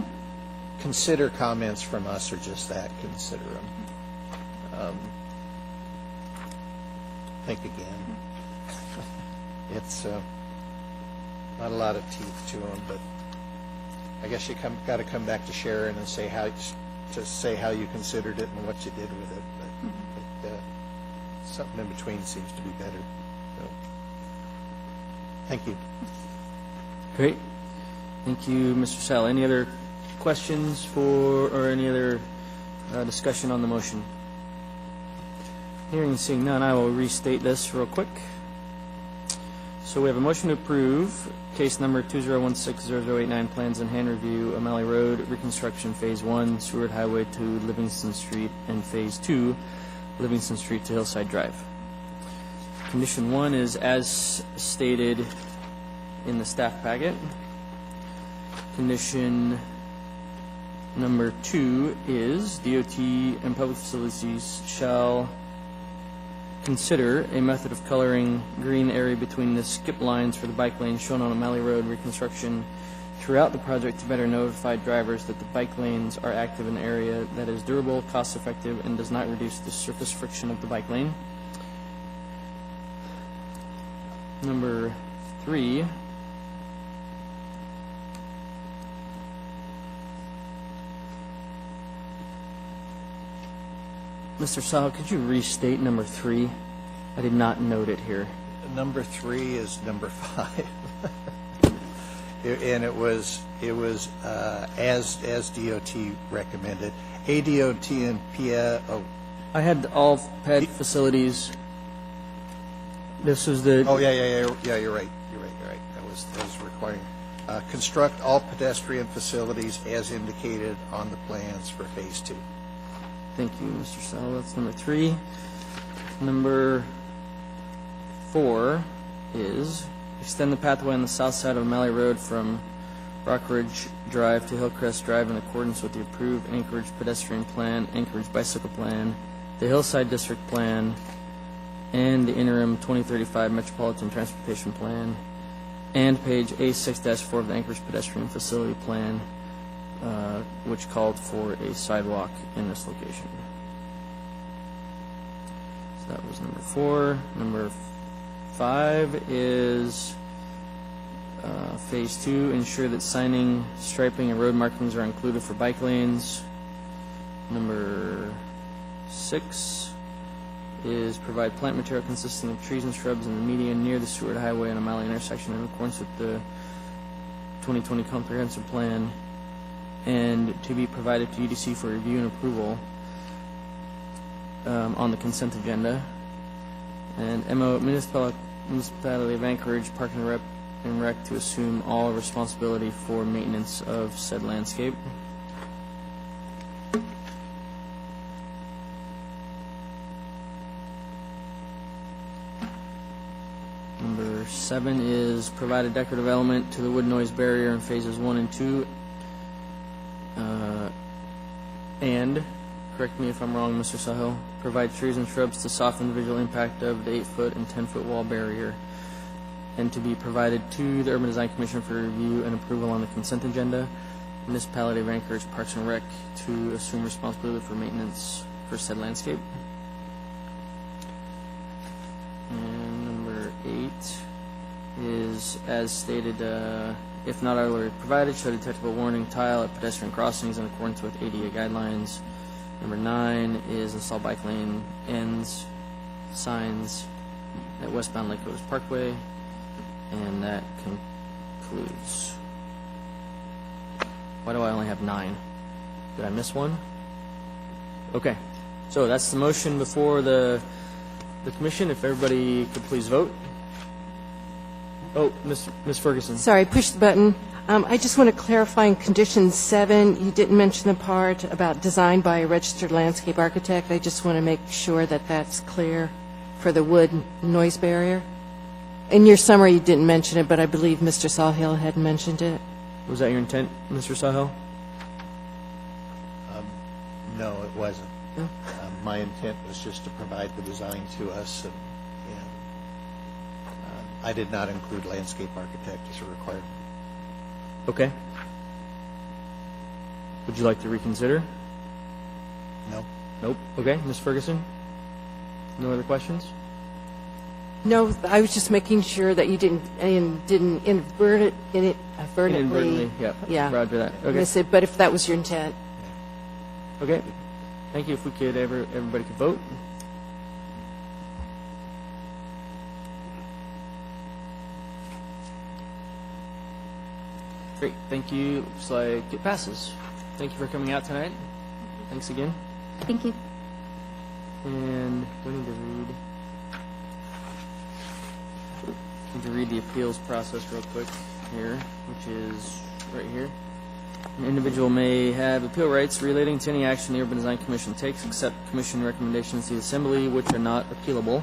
Consider comments from us or just that, consider them. Think again. It's not a lot of teeth to them, but I guess you got to come back to Sharon and say how you considered it and what you did with it. But something in between seems to be better. So, thank you. Great. Thank you, Mr. Sal. Any other questions or any other discussion on the motion? Hearing and seeing none, I will restate this real quick. So we have a motion to approve case number 20160089, plans and hand review, O'Malley Road reconstruction phase 1, Seward Highway to Livingston Street, and phase 2, Livingston Street to Hillside Drive. Condition 1 is as stated in the staff packet. Condition number 2 is DOT and public facilities shall consider a method of coloring green area between the skip lines for the bike lanes shown on O'Malley Road reconstruction throughout the project to better notify drivers that the bike lanes are active in an area that is durable, cost-effective, and does not reduce the surface friction of the bike lane. Number 3, Mr. Sal, could you restate number 3? I did not note it here. Number 3 is number 5, and it was as DOT recommended. ADOT and PIA. Oh, I had all PED facilities. This was the. Oh, yeah. You're right. That was requiring construct all pedestrian facilities as indicated on the plans for phase 2. Thank you, Mr. Sal. That's number 3. Number 4 is extend the pathway on the south side of O'Malley Road from Rockridge Drive to Hillcrest Drive in accordance with the approved Anchorage pedestrian plan, Anchorage bicycle plan, the Hillside District plan, and the interim 2035 Metropolitan Transportation Plan, and page A6-4 of the Anchorage pedestrian facility plan, which called for a sidewalk in this location. So that was number 4. Number 5 is phase 2, ensure that signing, striping, and road markings are included for bike lanes. Number 6 is provide plant material consisting of trees and shrubs in the median near the Seward Highway and O'Malley intersection in accordance with the 2020 comprehensive plan, and to be provided to UDC for review and approval on the consent agenda. And MO, Municipality of Anchorage Park and and Rec to assume all responsibility for maintenance of said landscape. Number 7 is provide a decorative element to the wood noise barrier in phases 1 and 2. And, correct me if I'm wrong, Mr. Sahil, provide trees and shrubs to soften the visual impact of the 8-foot and 10-foot wall barrier, and to be provided to the Urban Design Commission for review and approval on the consent agenda. Municipality of Anchorage Parks and Rec to assume responsibility for maintenance for said landscape. And number 8 is, as stated, if not already provided, show detectable warning tile at pedestrian crossings in accordance with ADA guidelines. Number 9 is install bike lane ends, signs at westbound Lake Rose Parkway. And that concludes. Why do I only have 9? Did I miss one? Okay. So that's the motion before the commission. If everybody could please vote. Oh, Ms. Ferguson. Sorry, push the button. I just want to clarify in condition 7, you didn't mention the part about designed by a registered landscape architect. I just want to make sure that that's clear for the wood noise barrier. In your summary, you didn't mention it, but I believe Mr. Sawhill had mentioned it. Was that your intent, Mr. Sahil? No, it wasn't. No? My intent was just to provide the design to us, and I did not include landscape architect as a requirement. Okay. Would you like to reconsider? No. Nope. Okay, Ms. Ferguson? No other questions? No, I was just making sure that you didn't inadvertently. Inadvertently, yeah. Roger that. Okay. Miss it, but if that was your intent. Okay. Thank you. If we could, everybody could vote. Great. Thank you. Looks like it passes. Thank you for coming out tonight. Thanks again. Thank you. And we need to read the appeals process real quick here, which is right here. An individual may have appeal rights relating to any action the Urban Design Commission takes, except commission recommendations to the Assembly, which are not appealable.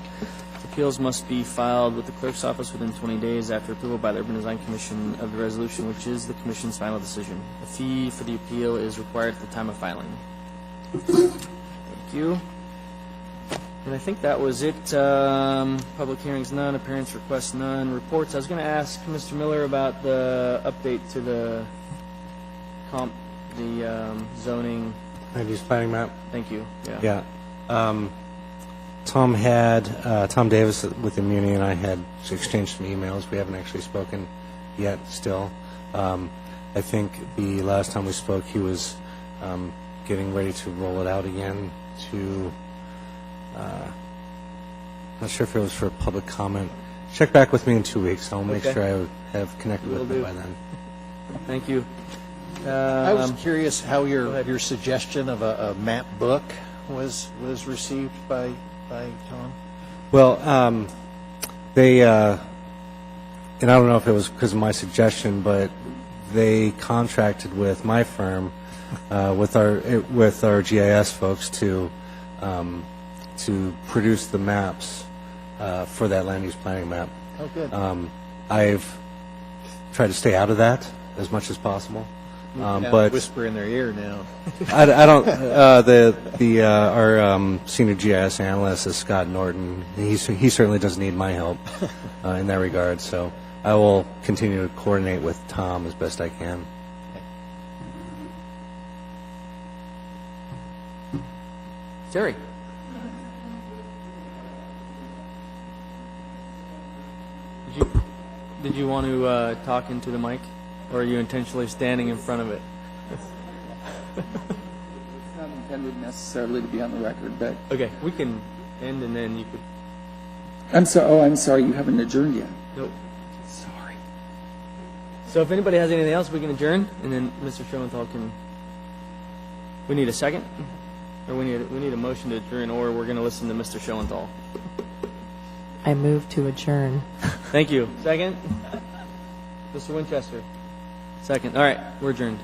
Appeals must be filed with the clerk's office within 20 days after approval by the Urban Design Commission of the resolution, which is the commission's final decision. A fee for the appeal is required at the time of filing. Thank you. And I think that was it. Public hearings, none. Appearance requests, none. Reports. I was going to ask Mr. Miller about the update to the zoning. Land use planning map. Thank you. Yeah. Tom Davis with Immuni and I had exchanged some emails. We haven't actually spoken yet still. I think the last time we spoke, he was getting ready to roll it out again to, not sure if it was for public comment. Check back with me in 2 weeks. I'll make sure I have connected with him by then. Thank you. I was curious how your suggestion of a map book was received by Tom. Well, they, and I don't know if it was because of my suggestion, but they contracted with my firm, with our GIS folks to produce the maps for that land use planning map. Oh, good. I've tried to stay out of that as much as possible. But whisper in their ear now. I don't. Our senior GIS analyst is Scott Norton. He certainly doesn't need my help in that regard. So I will continue to coordinate with Tom as best I can. Jerry. Did you want to talk into the mic, or are you intentionally standing in front of it? It's not intended necessarily to be on the record, but Okay, we can end and then you could. I'm sorry, you haven't adjourned yet. Nope. Sorry. So if anybody has anything else, we can adjourn, and then Mr. Schoenthal can. We need a second, or we need a motion to adjourn, or we're going to listen to Mr. Schoenthal. I move to adjourn. Thank you. Second. Mr. Winchester? Second. All right, we're adjourned.